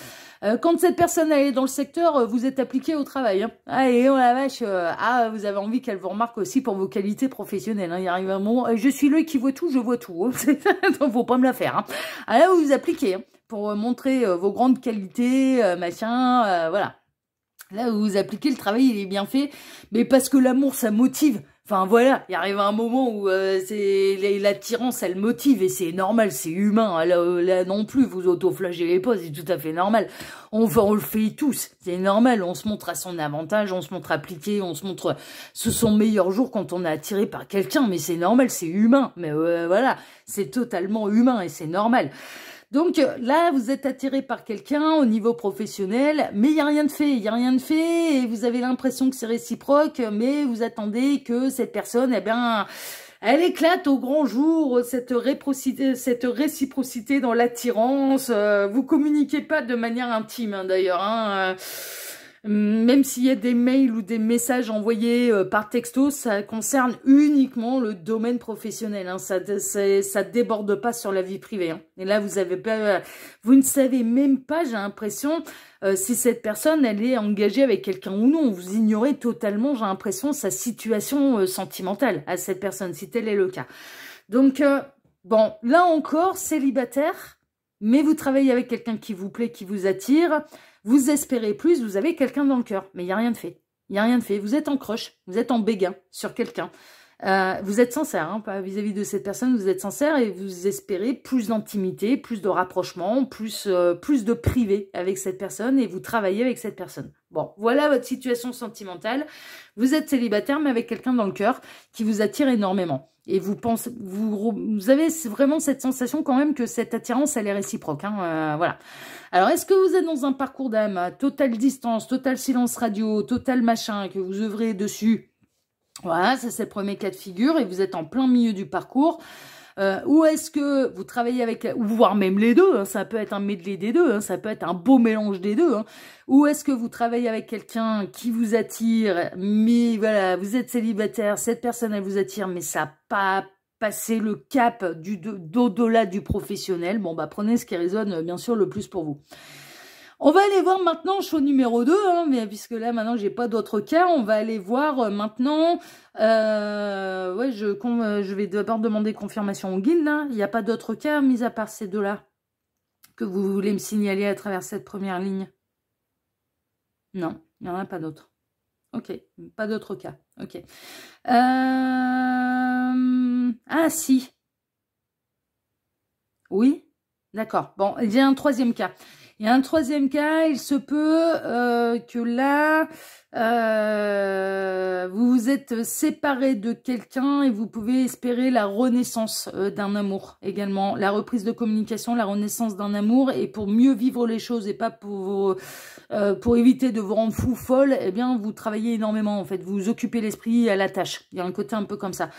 Quand cette personne elle est dans le secteur, vous êtes appliqué au travail. Hein. Allez, oh la vache, vous avez envie qu'elle vous remarque aussi pour vos qualités professionnelles. Hein. Il arrive un moment, je suis l'œil qui voit tout, je vois tout. Donc, faut pas me la faire. Hein. Alors là, vous vous appliquez. Hein, pour montrer vos grandes qualités, machin, voilà. Là, vous vous appliquez, le travail, il est bien fait, mais parce que l'amour, ça motive. Enfin, voilà, il arrive un moment où l'attirance, elle motive, et c'est normal, c'est humain. Là non plus, vous auto-flagellez pas, c'est tout à fait normal. On le fait tous, c'est normal, on se montre à son avantage, on se montre appliqué, on se montre sous son meilleur jour quand on est attiré par quelqu'un, mais c'est normal, c'est humain. Mais voilà, c'est totalement humain, et c'est normal. Donc là, vous êtes attiré par quelqu'un au niveau professionnel, mais il n'y a rien de fait, il n'y a rien de fait, et vous avez l'impression que c'est réciproque, mais vous attendez que cette personne, eh bien, elle éclate au grand jour, cette réciprocité dans l'attirance. Vous communiquez pas de manière intime, hein, d'ailleurs, hein, même s'il y a des mails ou des messages envoyés par texto, ça concerne uniquement le domaine professionnel. Hein. Ça déborde pas sur la vie privée. Hein. Et là, vous ne savez même pas, j'ai l'impression, si cette personne, elle est engagée avec quelqu'un ou non. Vous ignorez totalement, j'ai l'impression, sa situation sentimentale à cette personne, si tel est le cas. Donc, bon, là encore, célibataire, mais vous travaillez avec quelqu'un qui vous plaît, qui vous attire. Vous espérez plus, vous avez quelqu'un dans le cœur, mais il n'y a rien de fait. Il n'y a rien de fait. Vous êtes en crush, vous êtes en béguin sur quelqu'un. Vous êtes sincère, hein, vis-à-vis de cette personne, vous êtes sincère et vous espérez plus d'intimité, plus de rapprochement, plus de privé avec cette personne et vous travaillez avec cette personne. Bon, voilà votre situation sentimentale. Vous êtes célibataire, mais avec quelqu'un dans le cœur qui vous attire énormément. Et vous avez vraiment cette sensation quand même que cette attirance, elle est réciproque. Hein, voilà. Alors, est-ce que vous êtes dans un parcours d'âme, totale distance, total silence radio, total machin, que vous œuvrez dessus? Voilà, ça c'est le premier cas de figure et vous êtes en plein milieu du parcours. Ou est-ce que vous travaillez avec, ou voire même les deux, hein, ça peut être un medley des deux, hein, ça peut être un beau mélange des deux. Hein. Ou est-ce que vous travaillez avec quelqu'un qui vous attire, mais voilà, vous êtes célibataire, cette personne elle vous attire, mais ça n'a pas passé le cap d'au-delà du professionnel. Bon bah prenez ce qui résonne bien sûr le plus pour vous. On va aller voir maintenant show numéro 2, hein, mais puisque là, maintenant, j'ai pas d'autres cas, on va aller voir maintenant... ouais, je vais d'abord demander confirmation au guide, là. Il n'y a pas d'autres cas, mis à part ces deux-là, que vous voulez me signaler à travers cette première ligne. Non, il n'y en a pas d'autres. Ok, pas d'autres cas. Ok. Ah, si. Oui, d'accord. Bon, il y a un troisième cas. Il y a un troisième cas, il se peut que là, vous vous êtes séparé de quelqu'un et vous pouvez espérer la renaissance d'un amour également. La reprise de communication, la renaissance d'un amour. Et pour mieux vivre les choses et pas pour éviter de vous rendre fou, folle, eh bien, vous travaillez énormément en fait. Vous occupez l'esprit à la tâche. Il y a un côté un peu comme ça.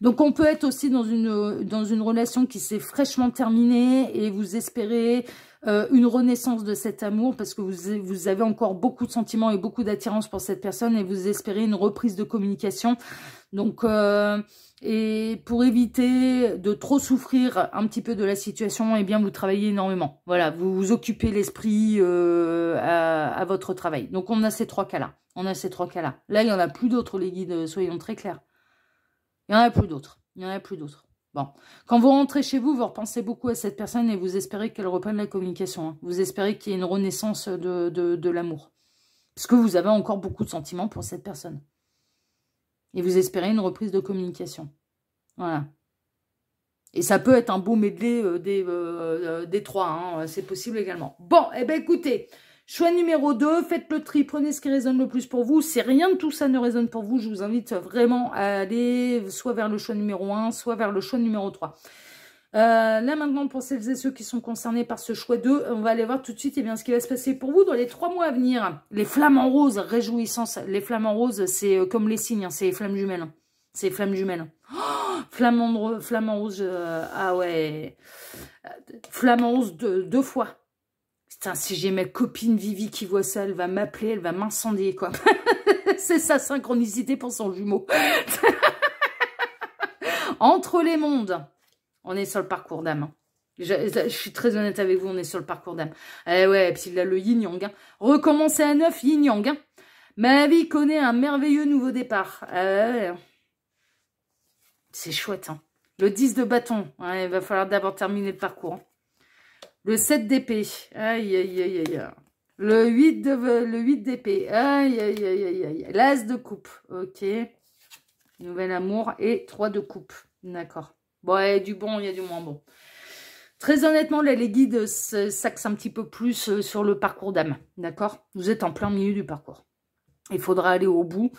Donc, on peut être aussi dans une relation qui s'est fraîchement terminée et vous espérez... une renaissance de cet amour parce que vous avez encore beaucoup de sentiments et beaucoup d'attirance pour cette personne et vous espérez une reprise de communication. Donc, et pour éviter de trop souffrir un petit peu de la situation, eh bien, vous travaillez énormément. Voilà, vous vous occupez l'esprit à votre travail. Donc, on a ces trois cas-là. On a ces trois cas-là. Là, il n'y en a plus d'autres, les guides, soyons très clairs. Il n'y en a plus d'autres. Il n'y en a plus d'autres. Bon, quand vous rentrez chez vous, vous repensez beaucoup à cette personne et vous espérez qu'elle reprenne la communication. Hein. Vous espérez qu'il y ait une renaissance de l'amour. Parce que vous avez encore beaucoup de sentiments pour cette personne. Et vous espérez une reprise de communication. Voilà. Et ça peut être un beau medley des trois. Hein. C'est possible également. Bon, eh bien écoutez, Choix numéro 2, faites le tri, prenez ce qui résonne le plus pour vous. Si rien de tout ça ne résonne pour vous, je vous invite vraiment à aller soit vers le choix numéro 1, soit vers le choix numéro 3. Là maintenant, pour celles et ceux qui sont concernés par ce choix 2, on va aller voir tout de suite ce qui va se passer pour vous dans les 3 mois à venir. Les flammes en rose, réjouissance. Les flammes en rose, c'est comme les signes, c'est les flammes jumelles. C'est les flammes jumelles. Oh, flamme en rose, ah ouais. Flamme en rose 2 fois. Putain, si j'ai ma copine Vivi qui voit ça, elle va m'appeler, elle va m'incendier, quoi. C'est sa synchronicité pour son jumeau. Entre les mondes, on est sur le parcours d'âme. Je suis très honnête avec vous, on est sur le parcours d'âme. Eh ouais, puis là, le yin-yang. Hein. Recommencer à 9, yin-yang. Hein. Ma vie connaît un merveilleux nouveau départ. C'est chouette. Hein. Le 10 de bâton. Ouais, il va falloir d'abord terminer le parcours. Hein. Le 7 d'épée. Aïe, aïe, aïe, aïe. Le 8 d'épée. Aïe, aïe, aïe, aïe, aïe. L'as de coupe. Ok. Nouvel amour. Et 3 de coupe. D'accord. Bon, il y a du bon, il y a du moins bon. Très honnêtement, là, les guides s'axent un petit peu plus sur le parcours d'âme. D'accord? Vous êtes en plein milieu du parcours. Il faudra aller au bout.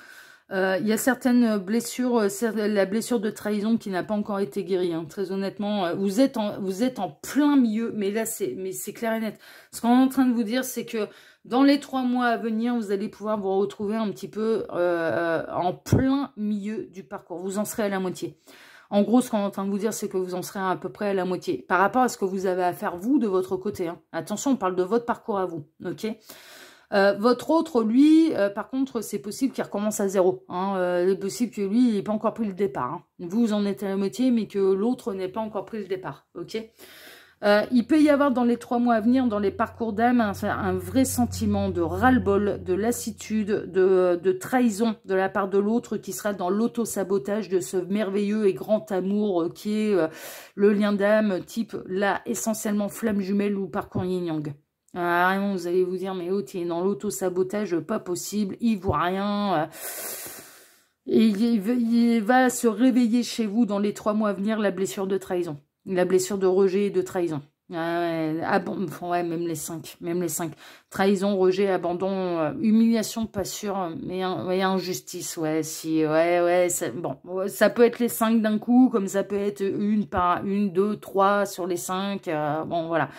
Il y a certaines blessures, la blessure de trahison qui n'a pas encore été guérie. Hein. Très honnêtement, vous êtes en plein milieu, mais là, c'est clair et net. Ce qu'on est en train de vous dire, c'est que dans les 3 mois à venir, vous allez pouvoir vous retrouver un petit peu en plein milieu du parcours. Vous en serez à la moitié. En gros, ce qu'on est en train de vous dire, c'est que vous en serez à peu près à la moitié. Par rapport à ce que vous avez à faire, vous, de votre côté. Hein. Attention, on parle de votre parcours à vous. Ok ? Votre autre, lui, par contre, c'est possible qu'il recommence à 0. Hein. Il est possible que lui, il n'ait pas encore pris le départ. Hein. Vous en êtes à la moitié, mais que l'autre n'ait pas encore pris le départ. Ok. Il peut y avoir dans les 3 mois à venir, dans les parcours d'âme, un vrai sentiment de ras-le-bol, de lassitude, de trahison de la part de l'autre qui sera dans l'auto-sabotage de ce merveilleux et grand amour qui est le lien d'âme, type là, essentiellement flamme jumelle ou parcours yin-yang. Vraiment, vous allez vous dire, mais oh, tu es dans l'auto-sabotage, pas possible, il voit rien. Et il va se réveiller chez vous dans les 3 mois à venir, la blessure de trahison. La blessure de rejet et de trahison. Ouais, même les 5. Même les 5. Trahison, rejet, abandon, humiliation, pas sûr, mais ouais, injustice, ouais, si, ouais, bon, ça peut être les 5 d'un coup, comme ça peut être une, 2, 3 sur les 5, bon, voilà.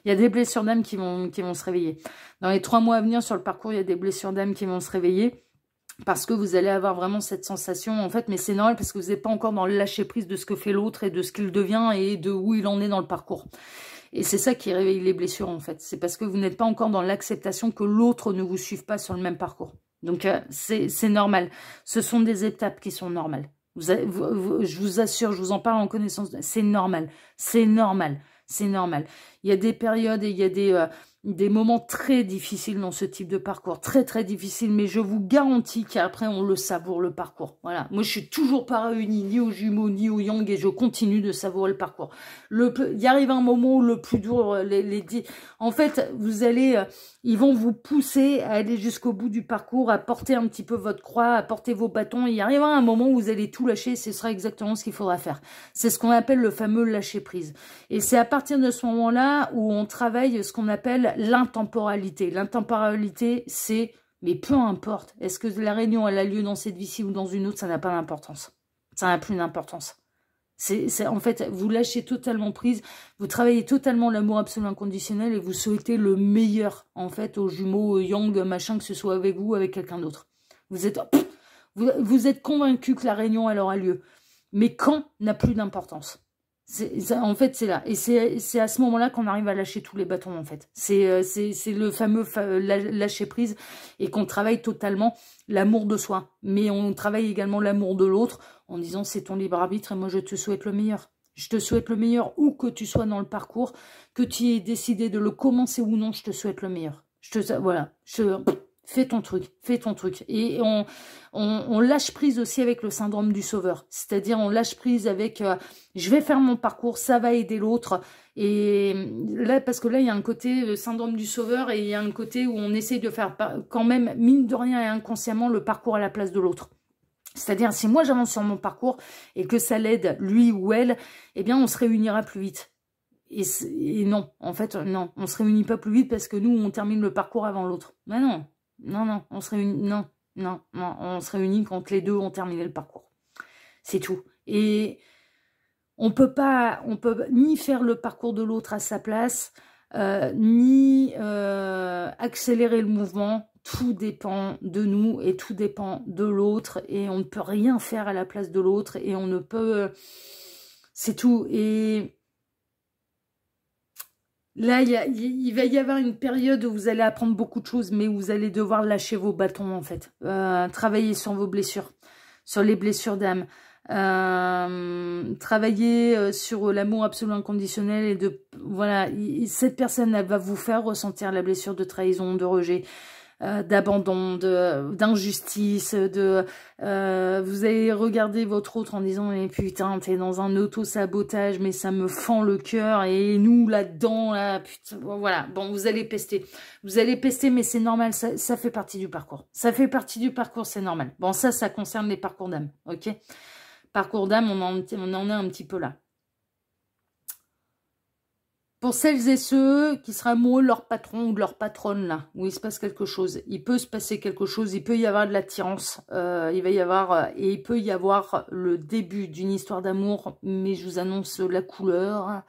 Il y a des blessures d'âme qui vont se réveiller. Dans les 3 mois à venir sur le parcours, il y a des blessures d'âme qui vont se réveiller. Parce que vous allez avoir vraiment cette sensation, en fait, mais c'est normal parce que vous n'êtes pas encore dans le lâcher-prise de ce que fait l'autre et de ce qu'il devient et de où il en est dans le parcours. Et c'est ça qui réveille les blessures, en fait. C'est parce que vous n'êtes pas encore dans l'acceptation que l'autre ne vous suive pas sur le même parcours. Donc, c'est normal. Ce sont des étapes qui sont normales. Je vous assure, je vous en parle en connaissance. C'est normal. C'est normal. C'est normal. Il y a des périodes et il y a des moments très difficiles dans ce type de parcours, très très difficiles, mais je vous garantis qu'après on le savoure le parcours. Voilà, moi je suis toujours pas réunie ni aux jumeaux ni au yang et je continue de savourer le parcours. Il y arrive un moment où le plus dur, en fait, ils vont vous pousser à aller jusqu'au bout du parcours, à porter un petit peu votre croix, à porter vos bâtons. Il y arrivera un moment où vous allez tout lâcher, ce sera exactement ce qu'il faudra faire. C'est ce qu'on appelle le fameux lâcher prise. Et c'est à partir de ce moment-là où on travaille ce qu'on appelle l'intemporalité. L'intemporalité, c'est, mais peu importe, est-ce que la réunion elle a lieu dans cette vie-ci ou dans une autre, ça n'a pas d'importance. Ça n'a plus d'importance. En fait, vous lâchez totalement prise, vous travaillez totalement l'amour absolu inconditionnel et vous souhaitez le meilleur, en fait, aux jumeaux, aux yang, machin, que ce soit avec vous ou avec quelqu'un d'autre. Vous êtes convaincu que la réunion, elle aura lieu. Mais quand n'a plus d'importance. En fait, c'est là. Et c'est à ce moment-là qu'on arrive à lâcher tous les bâtons, en fait. C'est le fameux lâcher prise et qu'on travaille totalement l'amour de soi. Mais on travaille également l'amour de l'autre en disant c'est ton libre arbitre et moi je te souhaite le meilleur. Je te souhaite le meilleur où que tu sois dans le parcours, que tu aies décidé de le commencer ou non, je te souhaite le meilleur. Voilà. Fais ton truc. Et on lâche prise aussi avec le syndrome du sauveur. C'est-à-dire, on lâche prise avec je vais faire mon parcours, ça va aider l'autre. Et là, parce que là, il y a un côté syndrome du sauveur et il y a un côté où on essaye de faire quand même, mine de rien et inconsciemment, le parcours à la place de l'autre. C'est-à-dire, si moi j'avance sur mon parcours et que ça l'aide, lui ou elle, eh bien, on se réunira plus vite. et non, en fait, non, on se réunit pas plus vite parce que nous, on termine le parcours avant l'autre. Mais non, non, on se réunit, non, on se réunit quand les deux ont terminé le parcours. C'est tout. Et on peut ni faire le parcours de l'autre à sa place, ni accélérer le mouvement. Tout dépend de nous et tout dépend de l'autre et on ne peut rien faire à la place de l'autre et on ne peut... c'est tout. Et là, il va y avoir une période où vous allez apprendre beaucoup de choses, mais vous allez devoir lâcher vos bâtons en fait. Travailler sur vos blessures, sur les blessures d'âme. Travailler sur l'amour absolu inconditionnel et de... Voilà, cette personne, elle va vous faire ressentir la blessure de trahison, de rejet, d'abandon, d'injustice, vous allez regarder votre autre en disant mais putain t'es dans un auto-sabotage mais ça me fend le cœur et nous là-dedans là putain voilà bon vous allez pester mais c'est normal, ça fait partie du parcours, c'est normal. Bon ça concerne les parcours d'âme, ok, parcours d'âme on en est un petit peu là. Pour celles et ceux qui seraient amoureux de leur patron ou de leur patronne, là, où il se passe quelque chose, il peut se passer quelque chose, il peut y avoir de l'attirance, il peut y avoir le début d'une histoire d'amour, mais je vous annonce la couleur,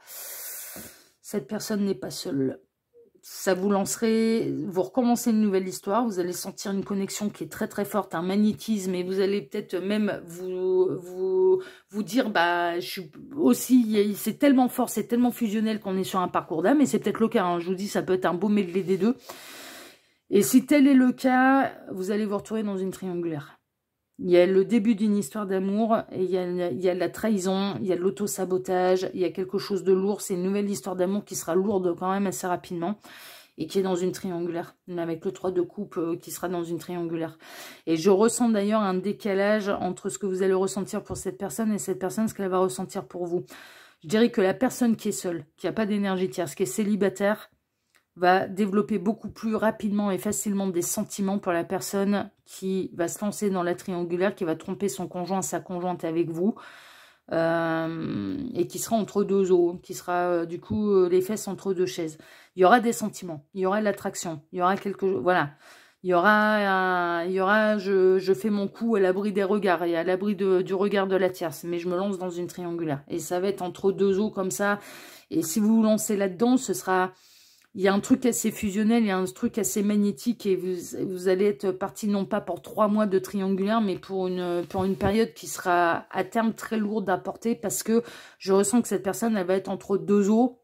cette personne n'est pas seule. Ça vous lancerait, vous recommencez une nouvelle histoire, vous allez sentir une connexion qui est très très forte, un magnétisme, et vous allez peut-être même vous dire, bah, je suis aussi, c'est tellement fort, c'est tellement fusionnel qu'on est sur un parcours d'âme, et c'est peut-être le cas, hein, je vous dis, ça peut être un beau medley des deux. Et si tel est le cas, vous allez vous retrouver dans une triangulaire. Il y a le début d'une histoire d'amour, et il y a la trahison, il y a de l'auto-sabotage, il y a quelque chose de lourd. C'est une nouvelle histoire d'amour qui sera lourde quand même assez rapidement et qui est dans une triangulaire, avec le 3 de coupe qui sera dans une triangulaire. Et je ressens d'ailleurs un décalage entre ce que vous allez ressentir pour cette personne et cette personne, ce qu'elle va ressentir pour vous. Je dirais que la personne qui est seule, qui n'a pas d'énergie tierce, qui est célibataire, va développer beaucoup plus rapidement et facilement des sentiments pour la personne qui va se lancer dans la triangulaire, qui va tromper son conjoint, sa conjointe avec vous, et qui sera entre deux eaux, qui sera du coup les fesses entre deux chaises. Il y aura des sentiments, il y aura de l'attraction, il y aura quelque chose, voilà. Il y aura je fais mon coup à l'abri des regards et à l'abri du regard de la tierce, mais je me lance dans une triangulaire. Et ça va être entre deux eaux comme ça. Et si vous vous lancez là-dedans, ce sera... Il y a un truc assez fusionnel, il y a un truc assez magnétique et vous allez être parti non pas pour 3 mois de triangulaire, mais pour une période qui sera à terme très lourde à porter parce que je ressens que cette personne, elle va être entre deux eaux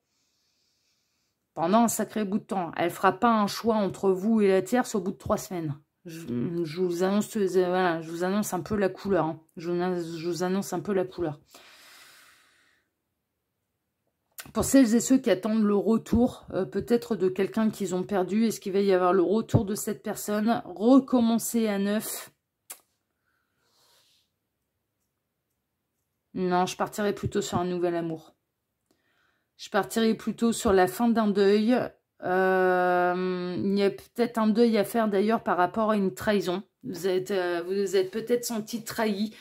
pendant un sacré bout de temps. Elle ne fera pas un choix entre vous et la tierce au bout de 3 semaines. Je vous annonce, voilà, je vous annonce un peu la couleur. Hein. Je vous annonce un peu la couleur. Pour celles et ceux qui attendent le retour, peut-être de quelqu'un qu'ils ont perdu, est-ce qu'il va y avoir le retour de cette personne? Recommencer à neuf? Non, je partirai plutôt sur un nouvel amour. Je partirai plutôt sur la fin d'un deuil. Il y a peut-être un deuil à faire d'ailleurs par rapport à une trahison. Vous êtes peut-être senti trahi.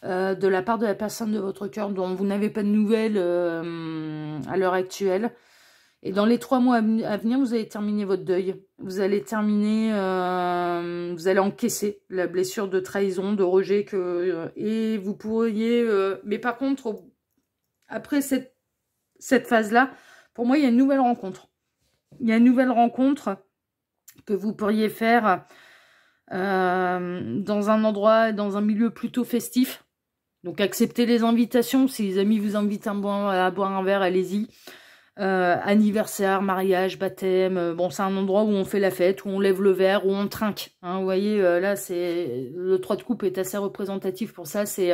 De la part de la personne de votre cœur dont vous n'avez pas de nouvelles à l'heure actuelle. Et dans les 3 mois à venir, vous allez terminer votre deuil. Vous allez terminer, vous allez encaisser la blessure de trahison, de rejet. Et vous pourriez... mais par contre, après cette phase-là, pour moi, il y a une nouvelle rencontre. Il y a une nouvelle rencontre que vous pourriez faire dans un endroit, dans un milieu plutôt festif. Donc, acceptez les invitations. Si les amis vous invitent à boire un verre, allez-y. Anniversaire, mariage, baptême. Bon, c'est un endroit où on fait la fête, où on lève le verre, où on trinque. Hein, vous voyez, là, c'est le 3 de coupe est assez représentatif pour ça. C'est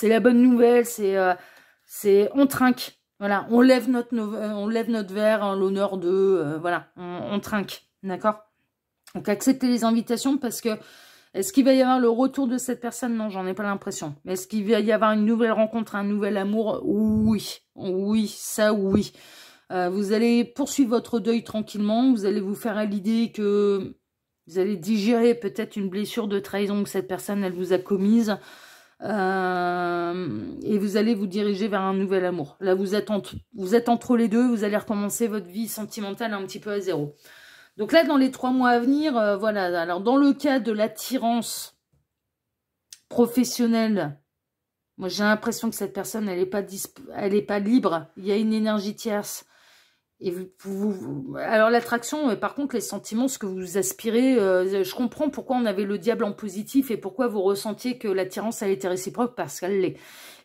la bonne nouvelle. C'est on trinque. Voilà, on lève notre verre en l'honneur de... voilà, on trinque. D'accord? Donc, acceptez les invitations parce que est-ce qu'il va y avoir le retour de cette personne? Non, j'en ai pas l'impression. Mais est-ce qu'il va y avoir une nouvelle rencontre, un nouvel amour? Oui. Oui, ça oui. Vous allez poursuivre votre deuil tranquillement. Vous allez vous faire à l'idée que vous allez digérer peut-être une blessure de trahison que cette personne, elle vous a commise. Et vous allez vous diriger vers un nouvel amour. Là, vous êtes entre les deux, vous allez recommencer votre vie sentimentale un petit peu à zéro. Donc là, dans les 3 mois à venir, voilà. Alors, dans le cas de l'attirance professionnelle, moi, j'ai l'impression que cette personne, elle est pas libre. Il y a une énergie tierce. Et alors l'attraction, par contre, les sentiments, ce que vous aspirez, je comprends pourquoi on avait le diable en positif et pourquoi vous ressentiez que l'attirance, elle était réciproque, parce qu'elle l'est.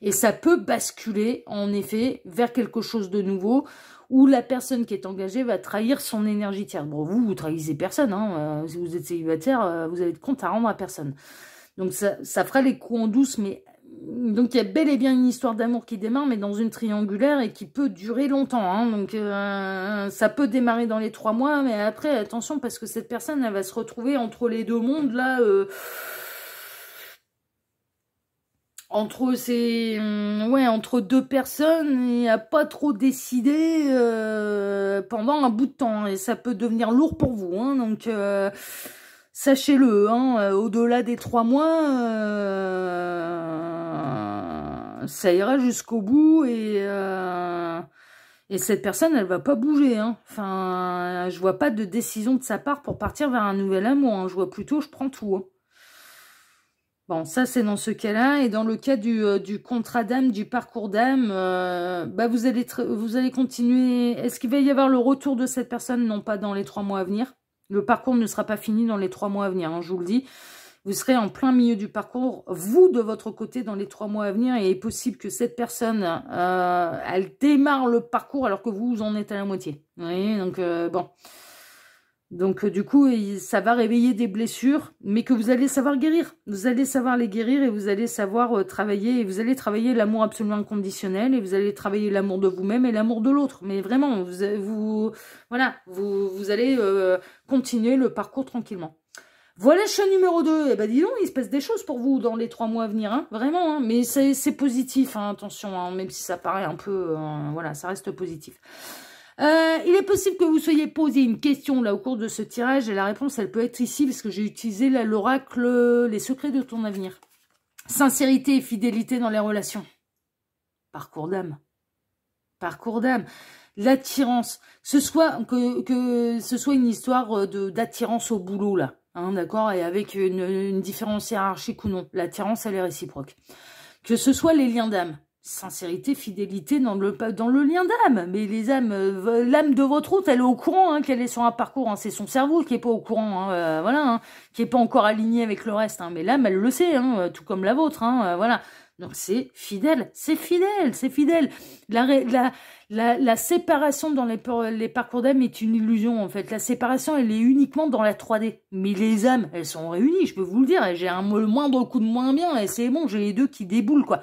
Et ça peut basculer, en effet, vers quelque chose de nouveau, où la personne qui est engagée va trahir son énergie tierce. Bon, vous trahissez personne, hein. Si vous êtes célibataire, vous avez de compte à rendre à personne. Donc ça fera les coups en douce, mais... Donc, il y a bel et bien une histoire d'amour qui démarre, mais dans une triangulaire et qui peut durer longtemps. Hein. Donc, ça peut démarrer dans les 3 mois, mais après, attention, parce que cette personne, elle va se retrouver entre les deux mondes, là, entre deux personnes, il n'y a pas trop décidé pendant un bout de temps. Et ça peut devenir lourd pour vous. Hein. Donc... sachez-le, hein, au-delà des 3 mois, ça ira jusqu'au bout et cette personne, elle va pas bouger. Hein. Enfin, je vois pas de décision de sa part pour partir vers un nouvel amour. Hein. Je vois plutôt, je prends tout. Hein. Bon, ça c'est dans ce cas-là. Et dans le cas du contrat d'âme, du parcours d'âme, bah vous allez continuer. Est-ce qu'il va y avoir le retour de cette personne? Non, pas dans les 3 mois à venir. Le parcours ne sera pas fini dans les 3 mois à venir, hein, je vous le dis. Vous serez en plein milieu du parcours, vous, de votre côté, dans les 3 mois à venir. Et il est possible que cette personne, elle démarre le parcours alors que vous en êtes à la moitié. Vous voyez, donc, bon. Donc, du coup, ça va réveiller des blessures, mais que vous allez savoir guérir. Vous allez savoir les guérir et vous allez savoir travailler. Et vous allez travailler l'amour absolument inconditionnel et vous allez travailler l'amour de vous-même et l'amour de l'autre. Mais vraiment, vous allez continuer le parcours tranquillement. Voilà, choix numéro 2. Eh ben, dis donc, il se passe des choses pour vous dans les 3 mois à venir. Hein, vraiment, hein, mais c'est positif, hein, attention, hein, même si ça paraît un peu... voilà, ça reste positif. Il est possible que vous soyez posé une question là au cours de ce tirage et la réponse elle peut être ici parce que j'ai utilisé l'oracle les secrets de ton avenir. Sincérité et fidélité dans les relations. Parcours d'âme. Parcours d'âme. L'attirance. Que ce soit une histoire d'attirance au boulot là. Hein, d'accord, et avec une différence hiérarchique ou non. L'attirance elle est réciproque. Que ce soit les liens d'âme. Sincérité, fidélité dans le lien d'âme. Mais les âmes, l'âme de votre hôte, elle est au courant hein, qu'elle est sur un parcours. Hein. C'est son cerveau qui est pas au courant, hein, voilà, hein, qui est pas encore aligné avec le reste. Hein. Mais l'âme, elle le sait, hein, tout comme la vôtre, hein, voilà. Donc c'est fidèle, c'est fidèle, c'est fidèle. La séparation dans les parcours d'âme est une illusion en fait. La séparation, elle est uniquement dans la 3D. Mais les âmes, elles sont réunies, je peux vous le dire. J'ai le moindre coup de moins bien et c'est bon, j'ai les deux qui déboulent quoi.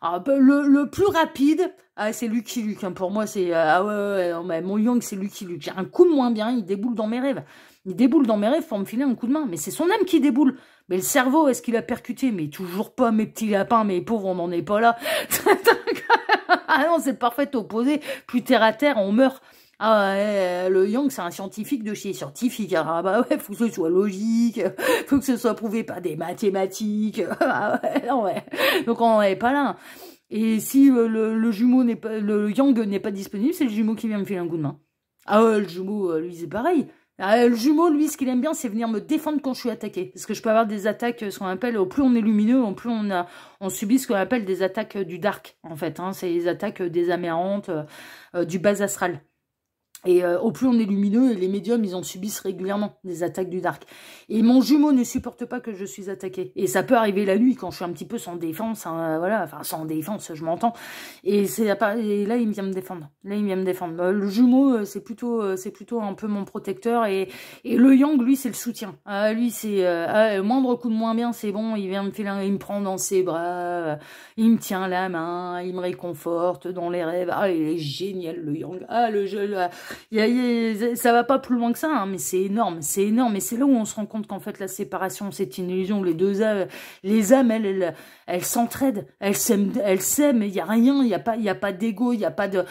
Alors, le plus rapide, c'est Lucky Luke. Hein. Pour moi, c'est... mon Yang, c'est Lucky Luke. J'ai un coup de moins bien, il déboule dans mes rêves. Il déboule dans mes rêves pour me filer un coup de main. Mais c'est son âme qui déboule. Mais le cerveau, est-ce qu'il a percuté? Mais toujours pas, mes petits lapins, mes pauvres, on n'en est pas là. Ah non, c'est le parfait opposé. Plus terre à terre, on meurt. Ah ouais, le Yang, c'est un scientifique de chez scientifique. Ah bah ouais, faut que ce soit logique, faut que ce soit prouvé par des mathématiques. Ah ouais, non ouais. Donc on n'est pas là. Et si le jumeau n'est pas, le Yang n'est pas disponible, c'est le jumeau qui vient me filer un coup de main. Ah ouais, le jumeau, lui, c'est pareil. Le jumeau, lui, ce qu'il aime bien, c'est venir me défendre quand je suis attaqué. Parce que je peux avoir des attaques, ce qu'on appelle, au plus on est lumineux, au plus on subit ce qu'on appelle des attaques du dark, en fait. Hein, c'est les attaques des amérantes, du bas astral. Et au plus on est lumineux, et les médiums, ils en subissent régulièrement des attaques du dark. Et mon jumeau ne supporte pas que je suis attaquée. Et ça peut arriver la nuit, quand je suis un petit peu sans défense, hein, voilà, enfin sans défense, je m'entends. Et là, il vient me défendre. Là, il vient me défendre. Le jumeau, c'est plutôt un peu mon protecteur. Et le Yang, lui, c'est le soutien. Lui, c'est le moindre coup de moins bien, c'est bon, il vient me filer, il me prend dans ses bras, il me tient la main, il me réconforte dans les rêves. Ah, il est génial, le Yang. Ah, le jeu, là. Ça va pas plus loin que ça, hein, mais c'est énorme, et c'est là où on se rend compte qu'en fait la séparation c'est une illusion. Les âmes, elles s'entraident, elles s'aiment, il y a rien, il y a pas d'ego, il y a pas de,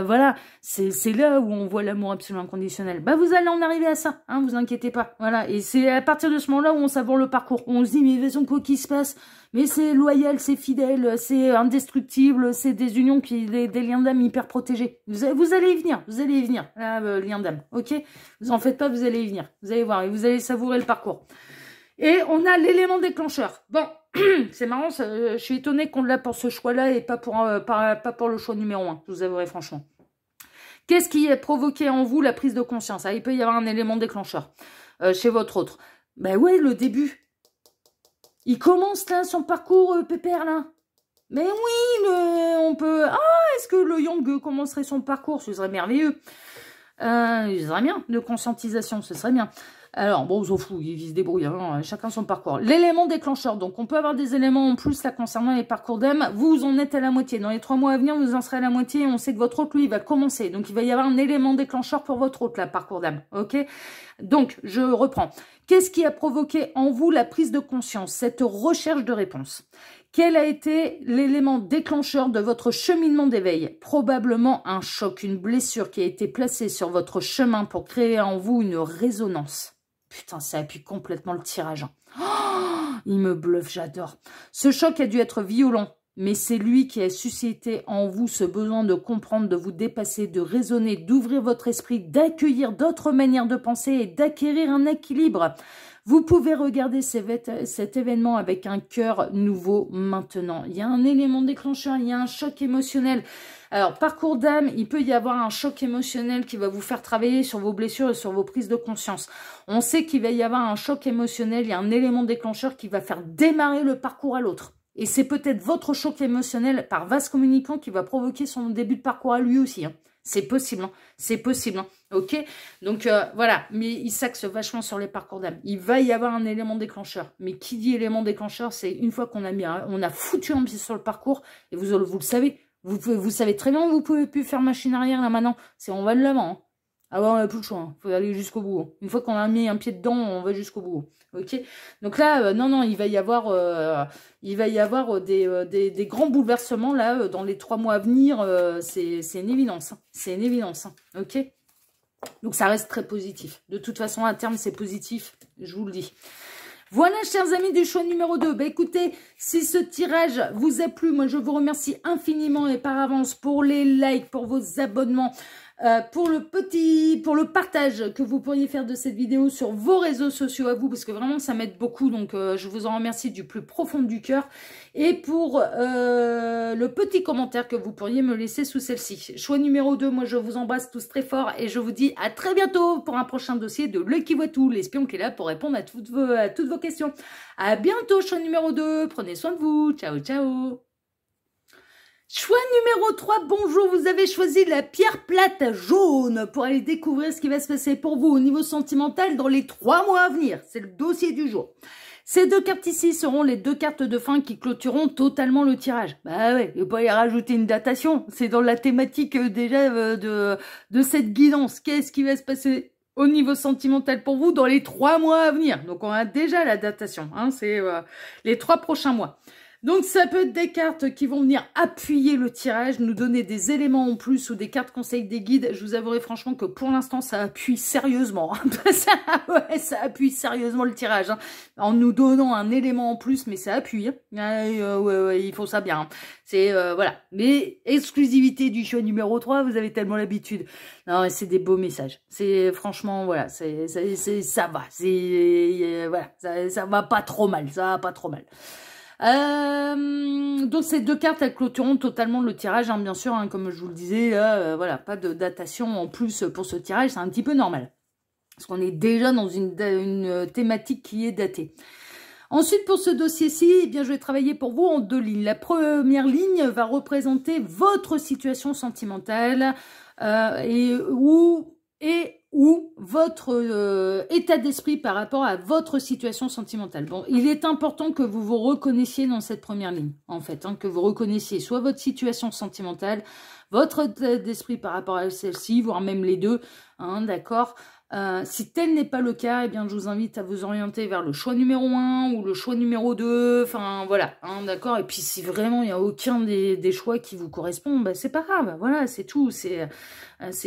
voilà, c'est là où on voit l'amour absolument inconditionnel. Bah vous allez en arriver à ça, hein, vous inquiétez pas, voilà, et c'est à partir de ce moment-là où on savoure le parcours, où on se dit mais de toute façon quoi qu'il se passe, Mais c'est loyal, c'est fidèle, c'est indestructible, c'est des unions, des liens d'âme hyper protégés. Vous allez y venir, là, lien d'âme, ok? Vous en faites pas, vous allez y venir. Vous allez voir, et vous allez savourer le parcours. Et on a l'élément déclencheur. Bon, c'est marrant, je suis étonnée qu'on l'a pour ce choix-là et pas pour le choix numéro 1, je vous avouerai franchement. Qu'est-ce qui a provoqué en vous la prise de conscience? Il peut y avoir un élément déclencheur chez votre autre. Ben ouais, le début. Il commence là son parcours pépère là. Mais oui, on peut... Ah, est-ce que le Yang commencerait son parcours? Ce serait merveilleux. Ce serait bien, de conscientisation, ce serait bien. Alors, bon, on s'en fout, il se débrouille, hein, chacun son parcours. L'élément déclencheur, donc on peut avoir des éléments en plus là concernant les parcours d'âme. Vous en êtes à la moitié. Dans les 3 mois à venir, vous en serez à la moitié et on sait que votre autre, lui, il va commencer. Donc, il va y avoir un élément déclencheur pour votre autre, là, parcours d'âme, ok? Donc, je reprends. Qu'est-ce qui a provoqué en vous la prise de conscience, cette recherche de réponse? Quel a été l'élément déclencheur de votre cheminement d'éveil? Probablement un choc, une blessure qui a été placée sur votre chemin pour créer en vous une résonance. Putain, ça appuie complètement le tirage. Oh, il me bluffe, j'adore. Ce choc a dû être violent, mais c'est lui qui a suscité en vous ce besoin de comprendre, de vous dépasser, de raisonner, d'ouvrir votre esprit, d'accueillir d'autres manières de penser et d'acquérir un équilibre. Vous pouvez regarder cet événement avec un cœur nouveau maintenant. Il y a un élément déclencheur, il y a un choc émotionnel. Alors, parcours d'âme, il peut y avoir un choc émotionnel qui va vous faire travailler sur vos blessures et sur vos prises de conscience. On sait qu'il va y avoir un choc émotionnel, il y a un élément déclencheur qui va faire démarrer le parcours à l'autre. Et c'est peut-être votre choc émotionnel par vase communicant qui va provoquer son début de parcours à lui aussi. C'est possible, c'est possible, ok? Donc voilà, mais il s'axe vachement sur les parcours d'âme. Il va y avoir un élément déclencheur. Mais qui dit élément déclencheur, c'est une fois qu'on a foutu un pied sur le parcours, et vous le savez, vous savez très bien, vous pouvez plus faire machine arrière là maintenant. C'est on va de l'avant. Ah ouais, on n'a plus le choix, faut aller jusqu'au bout. Une fois qu'on a mis un pied dedans, on va jusqu'au bout. Ok. Donc là, non, il va y avoir des grands bouleversements là dans les 3 mois à venir. C'est une évidence. C'est une évidence. Ok. Donc ça reste très positif. De toute façon, à terme, c'est positif. Je vous le dis. Voilà, chers amis du choix numéro 2. Bah, écoutez, si ce tirage vous a plu, moi, je vous remercie infiniment et par avance pour les likes, pour vos abonnements, pour le partage que vous pourriez faire de cette vidéo sur vos réseaux sociaux à vous, parce que vraiment, ça m'aide beaucoup. Donc, je vous en remercie du plus profond du cœur. Et pour le petit commentaire que vous pourriez me laisser sous celle-ci. Choix numéro 2, moi, je vous embrasse tous très fort et je vous dis à très bientôt pour un prochain dossier de L'Œil qui voit tout, l'espion qui est là pour répondre à toutes vos questions. À bientôt, choix numéro 2. Prenez soin de vous. Ciao, ciao. Choix numéro 3, bonjour, vous avez choisi la pierre plate jaune pour aller découvrir ce qui va se passer pour vous au niveau sentimental dans les 3 mois à venir. C'est le dossier du jour. Ces 2 cartes ici seront les 2 cartes de fin qui clôtureront totalement le tirage. Bah ouais, il ne faut pas y rajouter une datation. C'est dans la thématique déjà de cette guidance. Qu'est-ce qui va se passer au niveau sentimental pour vous dans les 3 mois à venir? Donc on a déjà la datation, hein, c'est les 3 prochains mois. Donc, ça peut être des cartes qui vont venir appuyer le tirage, nous donner des éléments en plus ou des cartes conseils des guides. Je vous avouerai franchement que pour l'instant, ça appuie sérieusement. Ça appuie sérieusement le tirage. Hein, en nous donnant un élément en plus, mais ça appuie. Hein. Il faut ça bien. Hein. C'est, voilà. Mais exclusivité du choix numéro 3, vous avez tellement l'habitude. Non, c'est des beaux messages. C'est, franchement, voilà, ça va. Voilà, ça va pas trop mal. Ça va pas trop mal. Donc ces 2 cartes elles clôtureront totalement le tirage, hein, bien sûr, hein, comme je vous le disais, voilà, pas de datation en plus pour ce tirage, c'est un petit peu normal, parce qu'on est déjà dans une thématique qui est datée. Ensuite, pour ce dossier-ci, eh bien, je vais travailler pour vous en 2 lignes. La première ligne va représenter votre situation sentimentale ou votre état d'esprit par rapport à votre situation sentimentale. Bon, il est important que vous vous reconnaissiez dans cette première ligne, en fait, hein, que vous reconnaissiez soit votre situation sentimentale, votre état d'esprit par rapport à celle-ci, voire même les deux, hein, d'accord. Si tel n'est pas le cas, eh bien, je vous invite à vous orienter vers le choix numéro 1 ou le choix numéro 2. Enfin, voilà, hein, d'accord. Et puis, si vraiment il n'y a aucun des choix qui vous correspond, bah, c'est pas grave. Voilà, c'est tout. C'est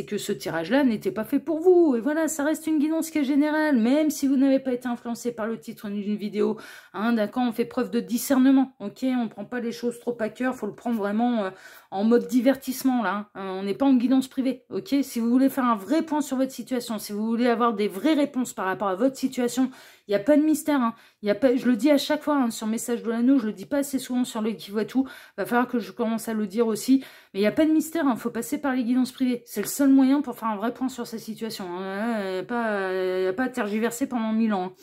que ce tirage-là n'était pas fait pour vous. Et voilà, ça reste une guidance qui est générale. Même si vous n'avez pas été influencé par le titre d'une vidéo, hein, d'accord, on fait preuve de discernement. Ok, on ne prend pas les choses trop à cœur. Il faut le prendre vraiment en mode divertissement, là. Hein. On n'est pas en guidance privée. Ok, si vous voulez faire un vrai point sur votre situation, si vous voulez avoir des vraies réponses par rapport à votre situation, il n'y a pas de mystère. Hein. Y a pas, je le dis à chaque fois hein, sur Message de l'Anneau, je le dis pas assez souvent sur le qui voit tout. Va falloir que je commence à le dire aussi. Mais il n'y a pas de mystère, il faut passer par les guidances privées. C'est le seul moyen pour faire un vrai point sur sa situation. Il n'y a pas à tergiverser pendant 1000 ans. Hein.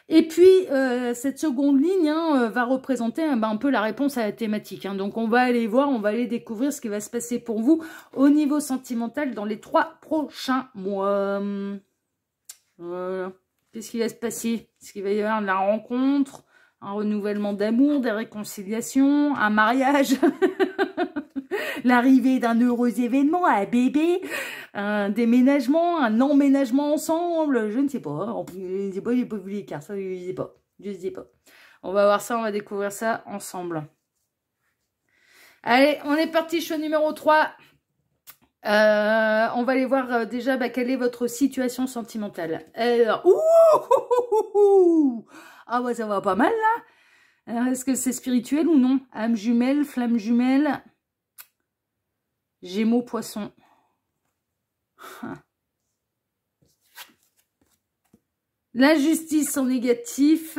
Et puis, cette seconde ligne va représenter un peu la réponse à la thématique. Hein. Donc, on va aller voir, on va aller découvrir ce qui va se passer pour vous au niveau sentimental dans les 3 prochains mois. Voilà. Qu'est-ce qui va se passer? Est-ce qu'il va y avoir de la rencontre, un renouvellement d'amour, des réconciliations, un mariage l'arrivée d'un heureux événement, un bébé, un déménagement, un emménagement ensemble, je ne sais pas. Je ne sais pas, j'ai pas vu les cartes, je ne sais pas. Je ne sais pas. On va voir ça, on va découvrir ça ensemble. Allez, on est parti, choix numéro 3. On va aller voir déjà quelle est votre situation sentimentale. Alors, ah ouais, ça va pas mal là. Est-ce que c'est spirituel ou non? Âme jumelle, flamme jumelle, Gémeaux, Poisson. La justice en négatif.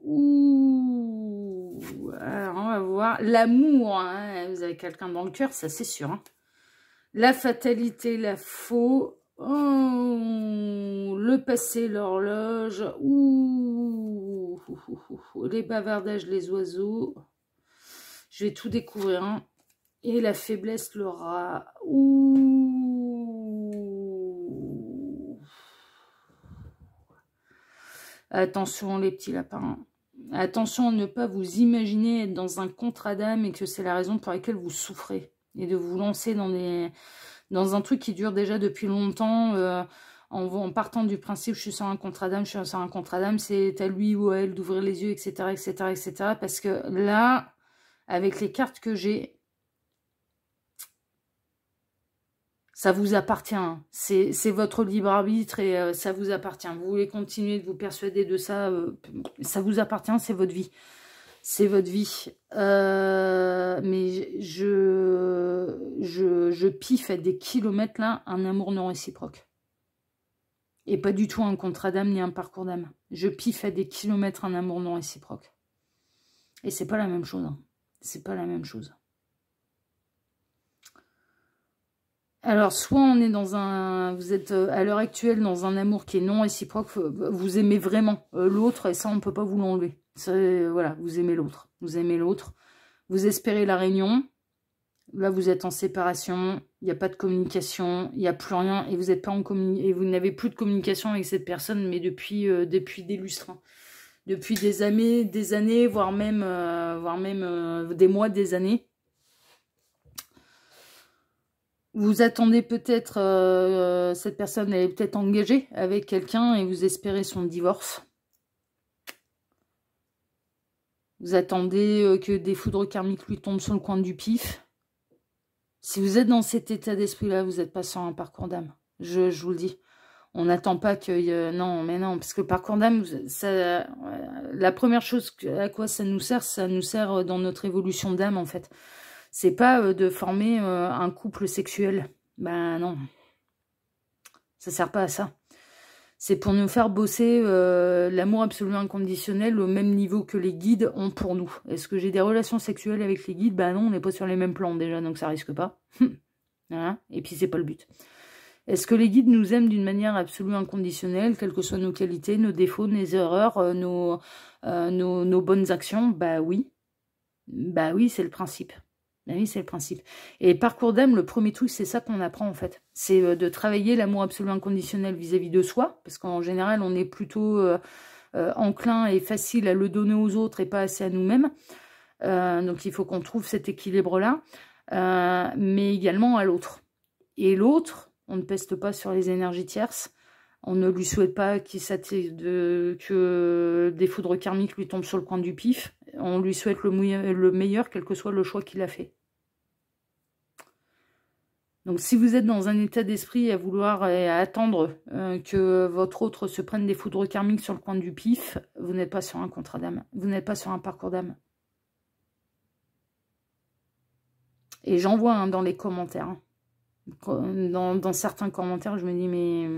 Ouh. Alors, on va voir. L'amour. Hein. Vous avez quelqu'un dans le cœur, ça c'est sûr. Hein. La fatalité, la faux. Oh, le passé, l'horloge. Ouh. Les bavardages, les oiseaux. Je vais tout découvrir. Hein. Et la faiblesse, le rat. Ouh. Attention les petits lapins. Attention à ne pas vous imaginer être dans un contrat d'âme et que c'est la raison pour laquelle vous souffrez. Et de vous lancer dans un truc qui dure déjà depuis longtemps, en partant du principe je suis sur un contrat d'âme, je suis sur un contrat d'âme, c'est à lui ou à elle d'ouvrir les yeux, etc., etc., etc. Parce que là, avec les cartes que j'ai, ça vous appartient. Hein. C'est votre libre arbitre et ça vous appartient. Vous voulez continuer de vous persuader de ça, ça vous appartient, c'est votre vie. C'est votre vie. Mais je piffe à des kilomètres là un amour non réciproque. Et pas du tout un contrat d'âme ni un parcours d'âme. Je piffe à des kilomètres un amour non réciproque. Et c'est pas la même chose. Hein. C'est pas la même chose. Alors, soit on est vous êtes à l'heure actuelle dans un amour qui est non réciproque, vous aimez vraiment l'autre et ça on ne peut pas vous l'enlever. Voilà, vous aimez l'autre, vous espérez la réunion, là vous êtes en séparation, il n'y a pas de communication, il n'y a plus rien et vous êtes pas en et vous n'avez plus de communication avec cette personne, mais depuis des lustres, hein. Depuis des années, voire même des mois, des années. Vous attendez peut-être, cette personne elle est peut-être engagée avec quelqu'un et vous espérez son divorce. Vous attendez que des foudres karmiques lui tombent sur le coin du pif. Si vous êtes dans cet état d'esprit-là, vous n'êtes pas sur un parcours d'âme. Je vous le dis. On n'attend pas que... non, mais non, parce que le parcours d'âme, la première chose à quoi ça nous sert dans notre évolution d'âme, en fait. C'est pas de former un couple sexuel. Ben non. Ça sert pas à ça. C'est pour nous faire bosser l'amour absolu inconditionnel au même niveau que les guides ont pour nous. Est-ce que j'ai des relations sexuelles avec les guides? Ben non, on n'est pas sur les mêmes plans déjà, donc ça risque pas. Voilà. Et puis c'est pas le but. Est-ce que les guides nous aiment d'une manière absolue inconditionnelle, quelles que soient nos qualités, nos défauts, nos erreurs, nos bonnes actions? Bah oui. Bah oui, c'est le principe. Bah oui, c'est le principe. Et parcours d'âme, le premier truc, c'est ça qu'on apprend en fait. C'est de travailler l'amour absolu inconditionnel vis-à-vis de soi, parce qu'en général, on est plutôt enclin et facile à le donner aux autres et pas assez à nous-mêmes. Donc il faut qu'on trouve cet équilibre-là, mais également à l'autre. Et l'autre, on ne peste pas sur les énergies tierces. On ne lui souhaite pas que des foudres karmiques lui tombent sur le coin du pif. On lui souhaite le meilleur, quel que soit le choix qu'il a fait. Donc, si vous êtes dans un état d'esprit à vouloir et à attendre que votre autre se prenne des foudres karmiques sur le coin du pif, vous n'êtes pas sur un contrat d'âme. Vous n'êtes pas sur un parcours d'âme. Et j'en vois dans les commentaires. Dans certains commentaires, je me dis, mais...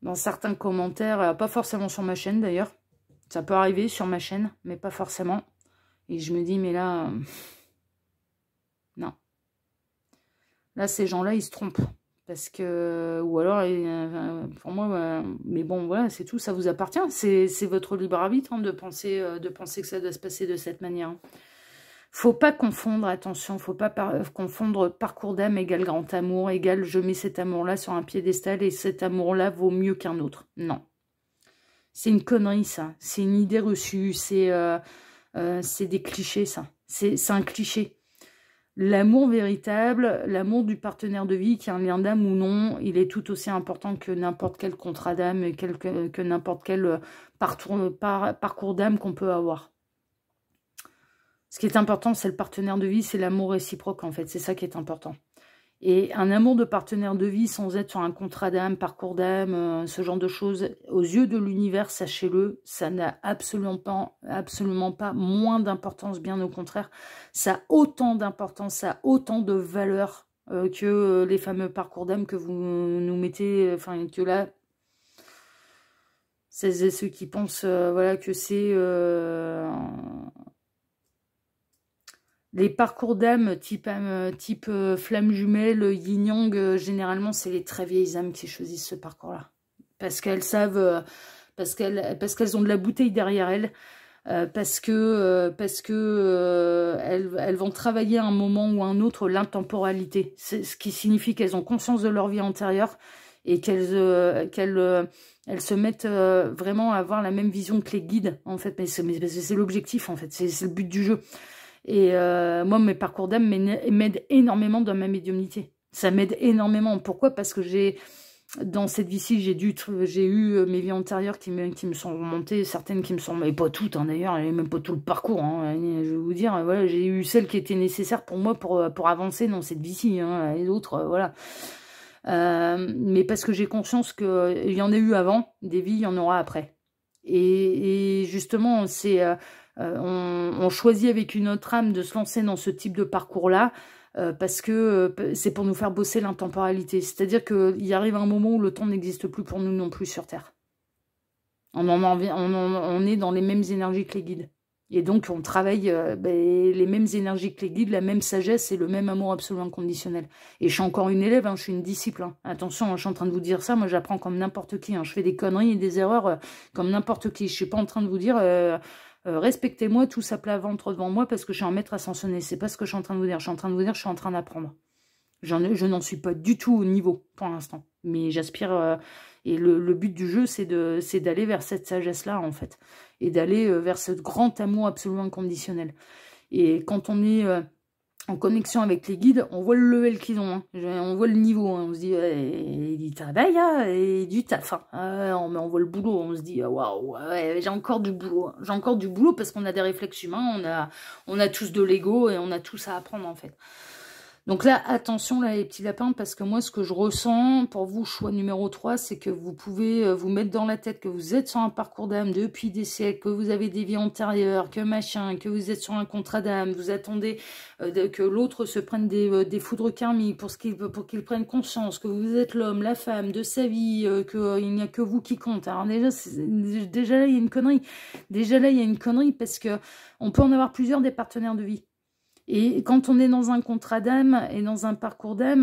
Dans certains commentaires, pas forcément sur ma chaîne d'ailleurs. Ça peut arriver sur ma chaîne, mais pas forcément. Et je me dis, mais là... non. Là, ces gens-là, ils se trompent. Parce que... Ou alors, pour moi... mais bon, voilà, c'est tout, ça vous appartient. C'est votre libre arbitre de penser que ça doit se passer de cette manière. Faut pas confondre, attention, faut pas confondre parcours d'âme égale grand amour, égale je mets cet amour-là sur un piédestal et cet amour-là vaut mieux qu'un autre. Non. C'est une connerie, ça. C'est une idée reçue. C'est des clichés, ça. C'est un cliché. L'amour véritable, l'amour du partenaire de vie, qui a un lien d'âme ou non, il est tout aussi important que n'importe quel contrat d'âme, que n'importe quel parcours d'âme qu'on peut avoir. Ce qui est important, c'est le partenaire de vie, c'est l'amour réciproque, en fait. C'est ça qui est important. Et un amour de partenaire de vie, sans être sur un contrat d'âme, parcours d'âme, ce genre de choses, aux yeux de l'univers, sachez-le, ça n'a absolument pas moins d'importance, bien au contraire. Ça a autant d'importance, ça a autant de valeur que les fameux parcours d'âme que vous nous mettez, enfin, que là, celles et ceux qui pensent voilà, que c'est... les parcours d'âme type flamme jumelle, yin-yang, généralement, c'est les très vieilles âmes qui choisissent ce parcours-là. Parce qu'elles savent, parce qu'elles ont de la bouteille derrière elles, parce que elles vont travailler à un moment ou à un autre l'intemporalité. C'est ce qui signifie qu'elles ont conscience de leur vie antérieure et qu'elles se mettent vraiment à avoir la même vision que les guides, en fait. Mais c'est l'objectif, en fait. C'est le but du jeu. Et moi, mes parcours d'âme m'aident énormément dans ma médiumnité. Ça m'aide énormément. Pourquoi? Parce que dans cette vie-ci, j'ai eu mes vies antérieures qui me sont remontées, certaines qui me sont, mais pas toutes, hein, d'ailleurs, et même pas tout le parcours, hein, je vais vous dire, voilà, j'ai eu celles qui étaient nécessaires pour moi pour avancer dans cette vie-ci, hein, et d'autres, voilà. Mais parce que j'ai conscience qu'il y en a eu avant, des vies, il y en aura après. Et justement, c'est... on choisit avec une autre âme de se lancer dans ce type de parcours-là parce que c'est pour nous faire bosser l'intemporalité. C'est-à-dire qu'il arrive un moment où le temps n'existe plus pour nous non plus sur Terre. On est dans les mêmes énergies que les guides. Et donc, on travaille les mêmes énergies que les guides, la même sagesse et le même amour absolu inconditionnel. Et je suis encore une élève, hein, je suis une disciple. Hein. Attention, hein, je suis en train de vous dire ça, moi j'apprends comme n'importe qui. Hein. Je fais des conneries et des erreurs comme n'importe qui. Je suis pas en train de vous dire... respectez-moi, tout ça plat ventre devant moi parce que je suis un maître ascensionné. C'est pas ce que je suis en train de vous dire. Je suis en train de vous dire, je suis en train d'apprendre. Je n'en suis pas du tout au niveau pour l'instant. Mais j'aspire... et le but du jeu, c'est d'aller vers cette sagesse-là, en fait. Et d'aller vers ce grand amour absolument inconditionnel. Et quand on est... en connexion avec les guides, on voit le level qu'ils ont, hein. On voit le niveau, hein. On se dit, il travaille, hein, et du taf, hein. On voit le boulot, on se dit, waouh, ouais, j'ai encore du boulot, hein. J'ai encore du boulot parce qu'on a des réflexes humains, on a tous de l'ego et on a tous à apprendre en fait. Donc là, attention là les petits lapins, parce que moi ce que je ressens pour vous, choix numéro 3, c'est que vous pouvez vous mettre dans la tête que vous êtes sur un parcours d'âme depuis des siècles, que vous avez des vies antérieures, que machin, que vous êtes sur un contrat d'âme, vous attendez que l'autre se prenne des foudres karmiques pour qu'il prenne conscience que vous êtes l'homme, la femme de sa vie, qu'il n'y a que vous qui compte. Alors déjà là, il y a une connerie. Déjà là, il y a une connerie parce que on peut en avoir plusieurs des partenaires de vie. Et quand on est dans un contrat d'âme et dans un parcours d'âme,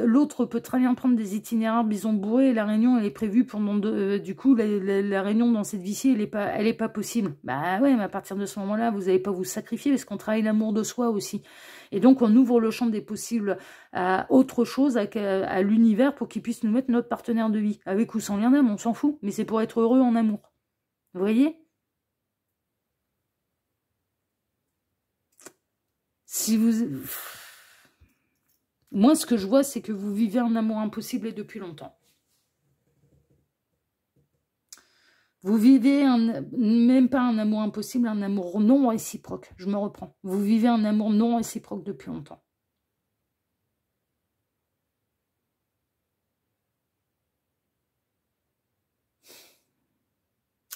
l'autre peut très bien prendre des itinéraires bison bourrés et la réunion elle est prévue pendant du coup la réunion dans cette vie-ci elle est pas possible. Bah ouais, mais à partir de ce moment-là, vous n'allez pas vous sacrifier parce qu'on travaille l'amour de soi aussi. Et donc on ouvre le champ des possibles à autre chose, à l'univers pour qu'il puisse nous mettre notre partenaire de vie. Avec ou sans lien d'âme, on s'en fout, mais c'est pour être heureux en amour. Vous voyez ? Si vous... Moi, ce que je vois, c'est que vous vivez un amour impossible et depuis longtemps. Vous vivez même pas un amour impossible, un amour non réciproque. Je me reprends. Vous vivez un amour non réciproque depuis longtemps.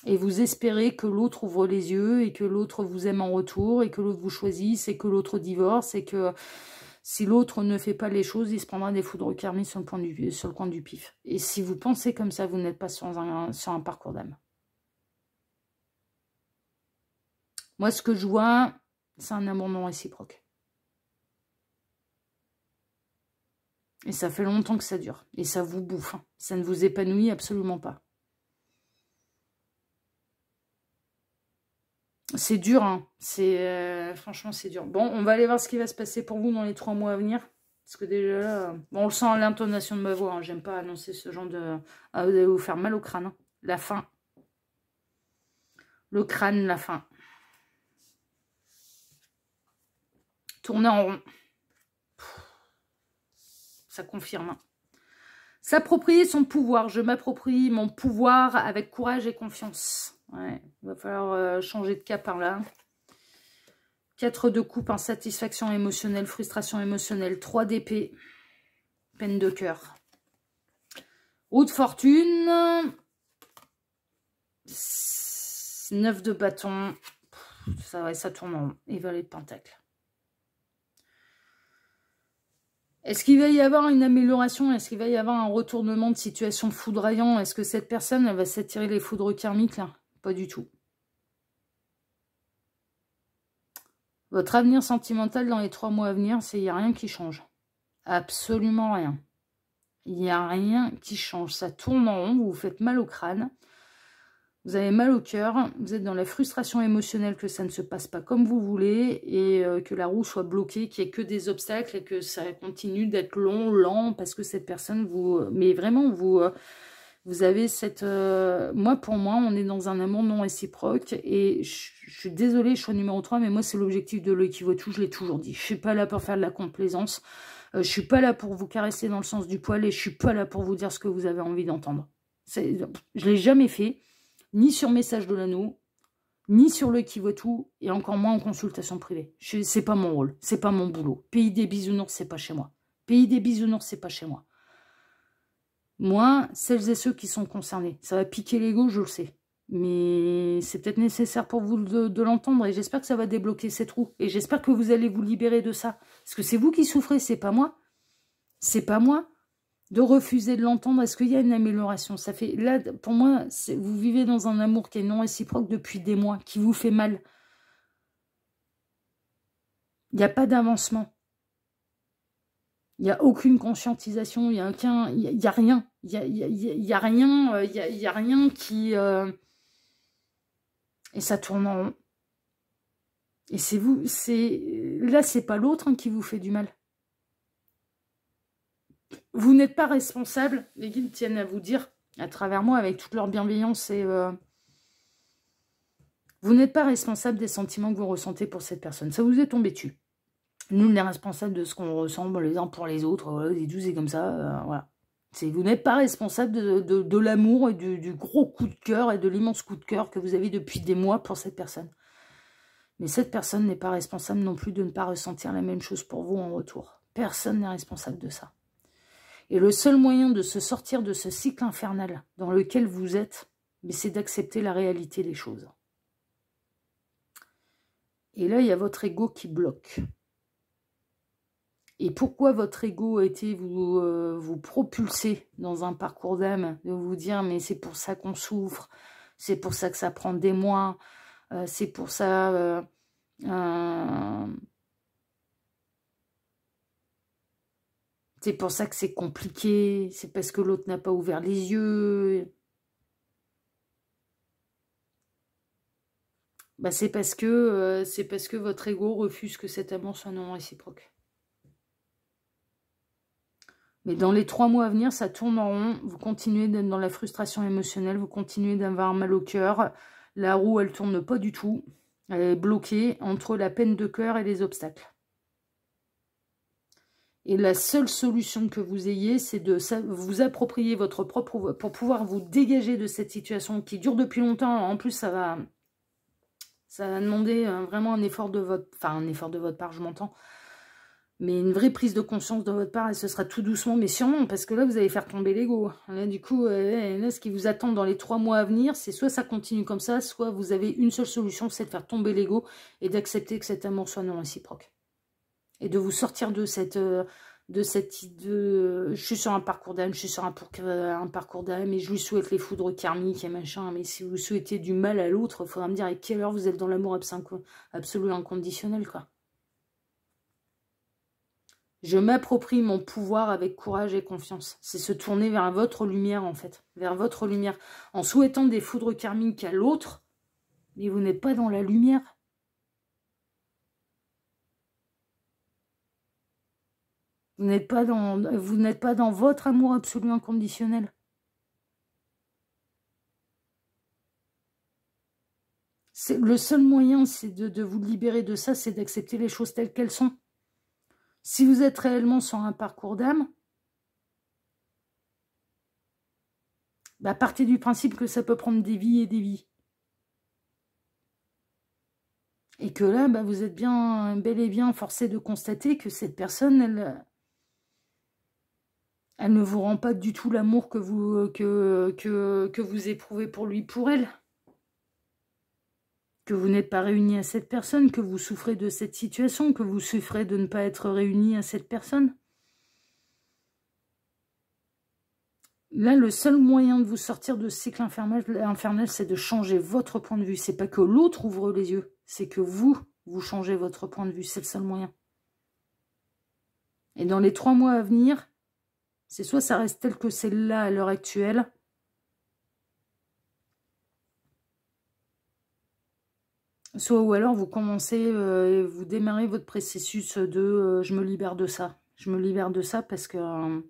Et vous espérez que l'autre ouvre les yeux et que l'autre vous aime en retour et que l'autre vous choisisse et que l'autre divorce et que si l'autre ne fait pas les choses, il se prendra des foudres karmiques sur le coin du pif. Et si vous pensez comme ça, vous n'êtes pas sur un parcours d'âme. Moi, ce que je vois, c'est un amour non réciproque. Et ça fait longtemps que ça dure. Et ça vous bouffe. Hein. Ça ne vous épanouit absolument pas. C'est dur, hein. Franchement, c'est dur. Bon, on va aller voir ce qui va se passer pour vous dans les 3 mois à venir. Parce que déjà là, bon, on le sent à l'intonation de ma voix. Hein. J'aime pas annoncer ce genre de... Ah, vous allez vous faire mal au crâne. Hein. La fin. Le crâne, la fin. Tourner en rond. Ça confirme. Hein. S'approprier son pouvoir. Je m'approprie mon pouvoir avec courage et confiance. Ouais, il va falloir changer de cap par là. 4 de coupe, insatisfaction émotionnelle, frustration émotionnelle. 3 d'épée, peine de cœur. Roue de fortune. 9 de bâton. Ça tourne en rond. Et valet de pentacle. Est-ce qu'il va y avoir une amélioration? Est-ce qu'il va y avoir un retournement de situation foudroyant? Est-ce que cette personne, elle va s'attirer les foudres karmiques là? Pas du tout. Votre avenir sentimental dans les 3 mois à venir, il n'y a rien qui change. Absolument rien. Il n'y a rien qui change. Ça tourne en rond, vous vous faites mal au crâne. Vous avez mal au cœur. Vous êtes dans la frustration émotionnelle que ça ne se passe pas comme vous voulez et que la roue soit bloquée, qu'il n'y ait que des obstacles et que ça continue d'être long, lent parce que cette personne vous... Mais vraiment, vous avez cette... Moi, pour moi, on est dans un amour non réciproque. Et je suis désolée, choix numéro 3, mais moi, c'est l'objectif de l'œil qui voit tout. Je l'ai toujours dit. Je suis pas là pour faire de la complaisance. Je suis pas là pour vous caresser dans le sens du poil. Et je suis pas là pour vous dire ce que vous avez envie d'entendre. Je l'ai jamais fait. Ni sur message de l'anneau, ni sur l'œil qui voit tout. Et encore moins en consultation privée. C'est pas mon rôle. C'est pas mon boulot. Pays des bisounours, c'est pas chez moi. Pays des bisounours, c'est pas chez moi. Moi, celles et ceux qui sont concernés, ça va piquer l'ego, je le sais. Mais c'est peut-être nécessaire pour vous de l'entendre. Et j'espère que ça va débloquer cette roue. Et j'espère que vous allez vous libérer de ça. Parce que c'est vous qui souffrez, c'est pas moi. C'est pas moi. De refuser de l'entendre. Est-ce qu'il y a une amélioration? Ça fait, là, pour moi, vous vivez dans un amour qui est non réciproque depuis des mois, qui vous fait mal. Il n'y a pas d'avancement. Il n'y a aucune conscientisation, il n'y a rien. Il y a rien. Il y a rien qui... Et ça tourne en rond. Et c'est vous, là, c'est pas l'autre hein, qui vous fait du mal. Vous n'êtes pas responsable, les guides tiennent à vous dire, à travers moi, avec toute leur bienveillance, et vous n'êtes pas responsable des sentiments que vous ressentez pour cette personne. Ça vous est tombé dessus. Nous, on est responsables de ce qu'on ressent les uns pour les autres, voilà, et tout, c'est comme ça, voilà. Vous n'êtes pas responsable de l'amour et du gros coup de cœur et de l'immense coup de cœur que vous avez depuis des mois pour cette personne. Mais cette personne n'est pas responsable non plus de ne pas ressentir la même chose pour vous en retour. Personne n'est responsable de ça. Et le seul moyen de se sortir de ce cycle infernal dans lequel vous êtes, c'est d'accepter la réalité des choses. Et là, il y a votre ego qui bloque. Et pourquoi votre ego a été vous propulser dans un parcours d'âme, de vous dire, mais c'est pour ça qu'on souffre, c'est pour ça que ça prend des mois, c'est pour ça... c'est pour ça que c'est compliqué, c'est parce que l'autre n'a pas ouvert les yeux. C'est parce que votre ego refuse que cet amour soit non réciproque. Mais dans les 3 mois à venir, ça tourne en rond. Vous continuez d'être dans la frustration émotionnelle, vous continuez d'avoir mal au cœur. La roue, elle tourne pas du tout. Elle est bloquée entre la peine de cœur et les obstacles. Et la seule solution que vous ayez, c'est de vous approprier votre propre... pour pouvoir vous dégager de cette situation qui dure depuis longtemps. En plus, ça va demander vraiment un effort de votre... Enfin, un effort de votre part, je m'entends. Mais une vraie prise de conscience de votre part, et ce sera tout doucement, mais sûrement, parce que là, vous allez faire tomber l'ego. Là, du coup, là, ce qui vous attend dans les 3 mois à venir, c'est soit ça continue comme ça, soit vous avez une seule solution, c'est de faire tomber l'ego et d'accepter que cet amour soit non réciproque. Et de vous sortir de cette je suis sur un parcours d'âme, je suis sur un parcours d'âme, et je lui souhaite les foudres karmiques et machin, mais si vous souhaitez du mal à l'autre, il faudra me dire à quelle heure vous êtes dans l'amour absolu inconditionnel, quoi. Je m'approprie mon pouvoir avec courage et confiance. C'est se tourner vers votre lumière, en fait. Vers votre lumière. En souhaitant des foudres karmiques à l'autre, mais vous n'êtes pas dans la lumière. Vous n'êtes pas dans votre amour absolu inconditionnel. Le seul moyen, c'est de vous libérer de ça, c'est d'accepter les choses telles qu'elles sont. Si vous êtes réellement sur un parcours d'âme, bah partez du principe que ça peut prendre des vies et des vies. Et que là, bah, vous êtes bien, bel et bien forcé de constater que cette personne, elle ne vous rend pas du tout l'amour que vous éprouvez pour lui, pour elle. Que vous n'êtes pas réuni à cette personne, que vous souffrez de cette situation, que vous souffrez de ne pas être réuni à cette personne. Là, le seul moyen de vous sortir de ce cycle infernal, c'est de changer votre point de vue. C'est pas que l'autre ouvre les yeux, c'est que vous changez votre point de vue. C'est le seul moyen. Et dans les 3 mois à venir, c'est soit ça reste tel que c'est là à l'heure actuelle, soit ou alors vous commencez, vous démarrez votre processus de je me libère de ça. Je me libère de ça parce que...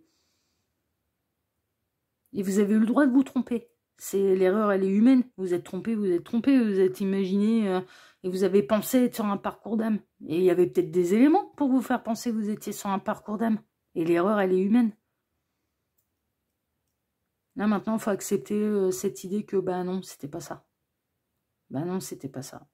et vous avez eu le droit de vous tromper. L'erreur, elle est humaine. Vous êtes trompé, vous êtes imaginé et vous avez pensé être sur un parcours d'âme. Et il y avait peut-être des éléments pour vous faire penser que vous étiez sur un parcours d'âme. Et l'erreur, elle est humaine. Là, maintenant, il faut accepter cette idée que, bah non, c'était pas ça. Bah non, c'était pas ça.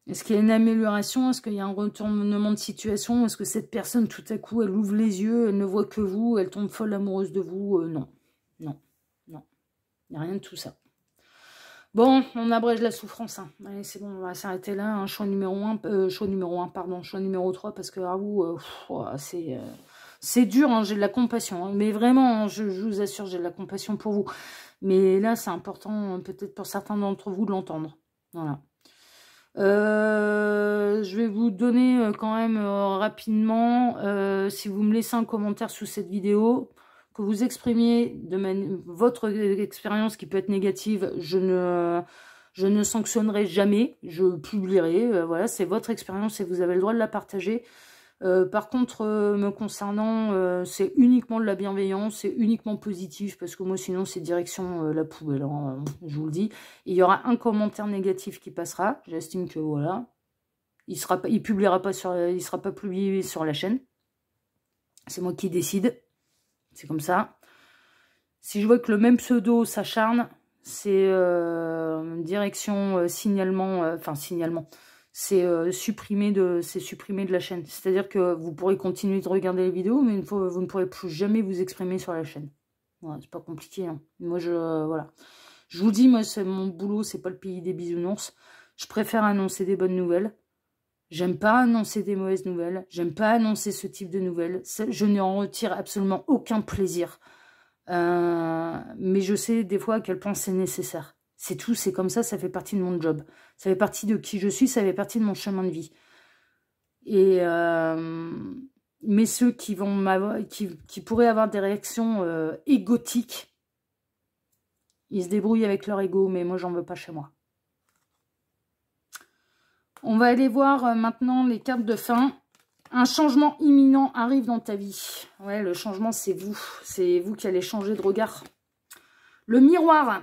Est-ce qu'il y a une amélioration? Est-ce qu'il y a un retournement de situation? Est-ce que cette personne, tout à coup, elle ouvre les yeux, elle ne voit que vous, elle tombe folle amoureuse de vous? Non, non, non. Il n'y a rien de tout ça. Bon, on abrège la souffrance. Hein. Allez, c'est bon, on va s'arrêter là. Hein. Choix numéro 3, parce que à vous, c'est dur, hein, j'ai de la compassion. Hein. Mais vraiment, je vous assure, j'ai de la compassion pour vous. Mais là, c'est important, peut-être pour certains d'entre vous, de l'entendre. Voilà. Je vais vous donner quand même rapidement, si vous me laissez un commentaire sous cette vidéo, que vous exprimiez votre expérience qui peut être négative, je ne sanctionnerai jamais, je publierai, voilà, c'est votre expérience et vous avez le droit de la partager. Par contre, me concernant, c'est uniquement de la bienveillance, c'est uniquement positif, parce que moi, sinon, c'est direction la poubelle, hein, je vous le dis. Et il y aura un commentaire négatif qui passera, j'estime que, voilà, il sera pas publié sur la chaîne. C'est moi qui décide, c'est comme ça. Si je vois que le même pseudo s'acharne, c'est direction signalement, signalement. C'est supprimé de la chaîne. C'est-à-dire que vous pourrez continuer de regarder les vidéos, mais vous ne pourrez plus jamais vous exprimer sur la chaîne. Voilà, c'est pas compliqué. Hein. Moi, voilà. Je vous dis, moi, mon boulot, c'est pas le pays des bisounours. Je préfère annoncer des bonnes nouvelles. J'aime pas annoncer des mauvaises nouvelles. J'aime pas annoncer ce type de nouvelles. Je n'en retire absolument aucun plaisir. Mais je sais des fois à quel point c'est nécessaire. C'est tout, c'est comme ça fait partie de mon job. Ça fait partie de qui je suis, ça fait partie de mon chemin de vie. Et mais ceux qui pourraient avoir des réactions égotiques, ils se débrouillent avec leur ego, mais moi j'en veux pas chez moi. On va aller voir maintenant les cartes de fin. Un changement imminent arrive dans ta vie. Ouais, le changement, c'est vous. C'est vous qui allez changer de regard. Le miroir.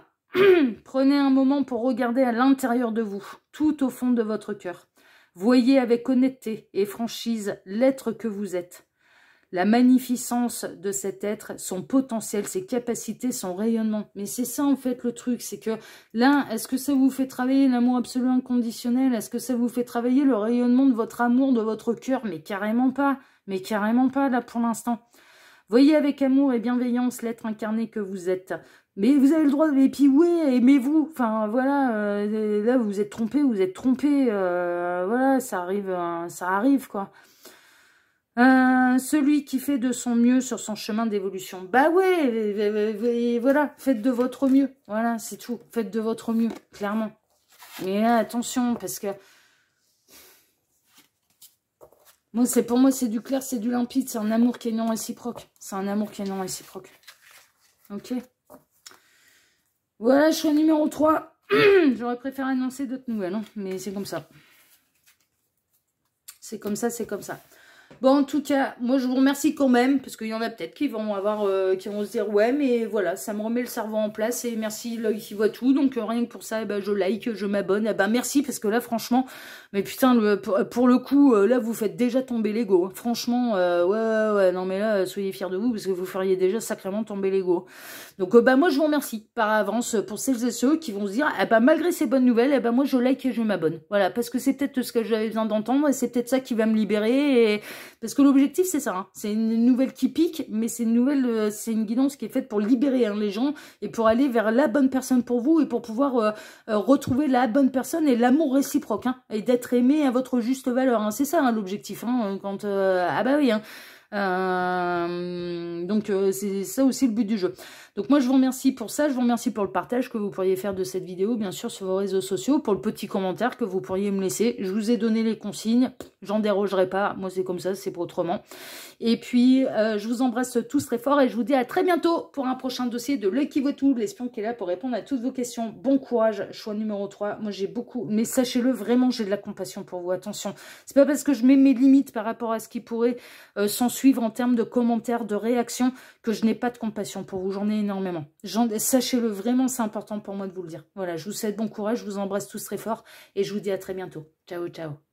Prenez un moment pour regarder à l'intérieur de vous, tout au fond de votre cœur. Voyez avec honnêteté et franchise l'être que vous êtes. La magnificence de cet être, son potentiel, ses capacités, son rayonnement. Mais c'est ça en fait le truc, c'est que là, est-ce que ça vous fait travailler l'amour absolu inconditionnel? Est-ce que ça vous fait travailler le rayonnement de votre amour, de votre cœur? Mais carrément pas là pour l'instant. Voyez avec amour et bienveillance l'être incarné que vous êtes. Mais vous avez le droit, et puis ouais, aimez-vous. Enfin voilà, là vous êtes trompé, voilà, ça arrive quoi. Celui qui fait de son mieux sur son chemin d'évolution. Bah ouais, voilà, faites de votre mieux. Voilà, c'est tout. Faites de votre mieux, clairement. Mais là, attention, parce que... pour moi, c'est du clair, c'est du limpide. C'est un amour qui est non réciproque. C'est un amour qui est non réciproque. Ok. Voilà, choix numéro 3. J'aurais préféré annoncer d'autres nouvelles, hein, mais c'est comme ça. C'est comme ça, c'est comme ça. Bon, en tout cas, moi, je vous remercie quand même, parce qu'il y en a peut-être qui vont qui vont se dire, ouais, mais voilà, ça me remet le cerveau en place, et merci, l'œil qui voit tout, donc rien que pour ça, je like, je m'abonne, merci, parce que là, franchement, mais putain, pour le coup, là, vous faites déjà tomber l'ego, hein. Franchement, ouais, non, mais là, soyez fiers de vous, parce que vous feriez déjà sacrément tomber l'ego. Donc, moi, je vous remercie par avance pour celles et ceux qui vont se dire, malgré ces bonnes nouvelles, moi, je like et je m'abonne. Voilà, parce que c'est peut-être ce que j'avais besoin d'entendre, et c'est peut-être ça qui va me libérer, et... Parce que l'objectif, c'est ça. Hein. C'est une nouvelle qui pique, mais c'est une guidance qui est faite pour libérer les gens et pour aller vers la bonne personne pour vous et pour pouvoir retrouver la bonne personne et l'amour réciproque. Hein, et d'être aimé à votre juste valeur. Hein. C'est ça hein, l'objectif. Hein, quand oui. Hein. Donc c'est ça aussi le but du jeu. Donc moi je vous remercie pour ça, je vous remercie pour le partage que vous pourriez faire de cette vidéo, bien sûr sur vos réseaux sociaux, pour le petit commentaire que vous pourriez me laisser. Je vous ai donné les consignes, j'en dérogerai pas, moi c'est comme ça, c'est pas autrement. Et puis je vous embrasse tous très fort et je vous dis à très bientôt pour un prochain dossier de L'œil qui voit tout, l'espion qui est là pour répondre à toutes vos questions. Bon courage, choix numéro 3, moi j'ai beaucoup, mais sachez-le vraiment, j'ai de la compassion pour vous, attention. C'est pas parce que je mets mes limites par rapport à ce qui pourrait s'en suivre en termes de commentaires, de réactions, que je n'ai pas de compassion pour vous, j'en ai énormément. Sachez-le vraiment, c'est important pour moi de vous le dire. Voilà, je vous souhaite bon courage, je vous embrasse tous très fort et je vous dis à très bientôt. Ciao, ciao.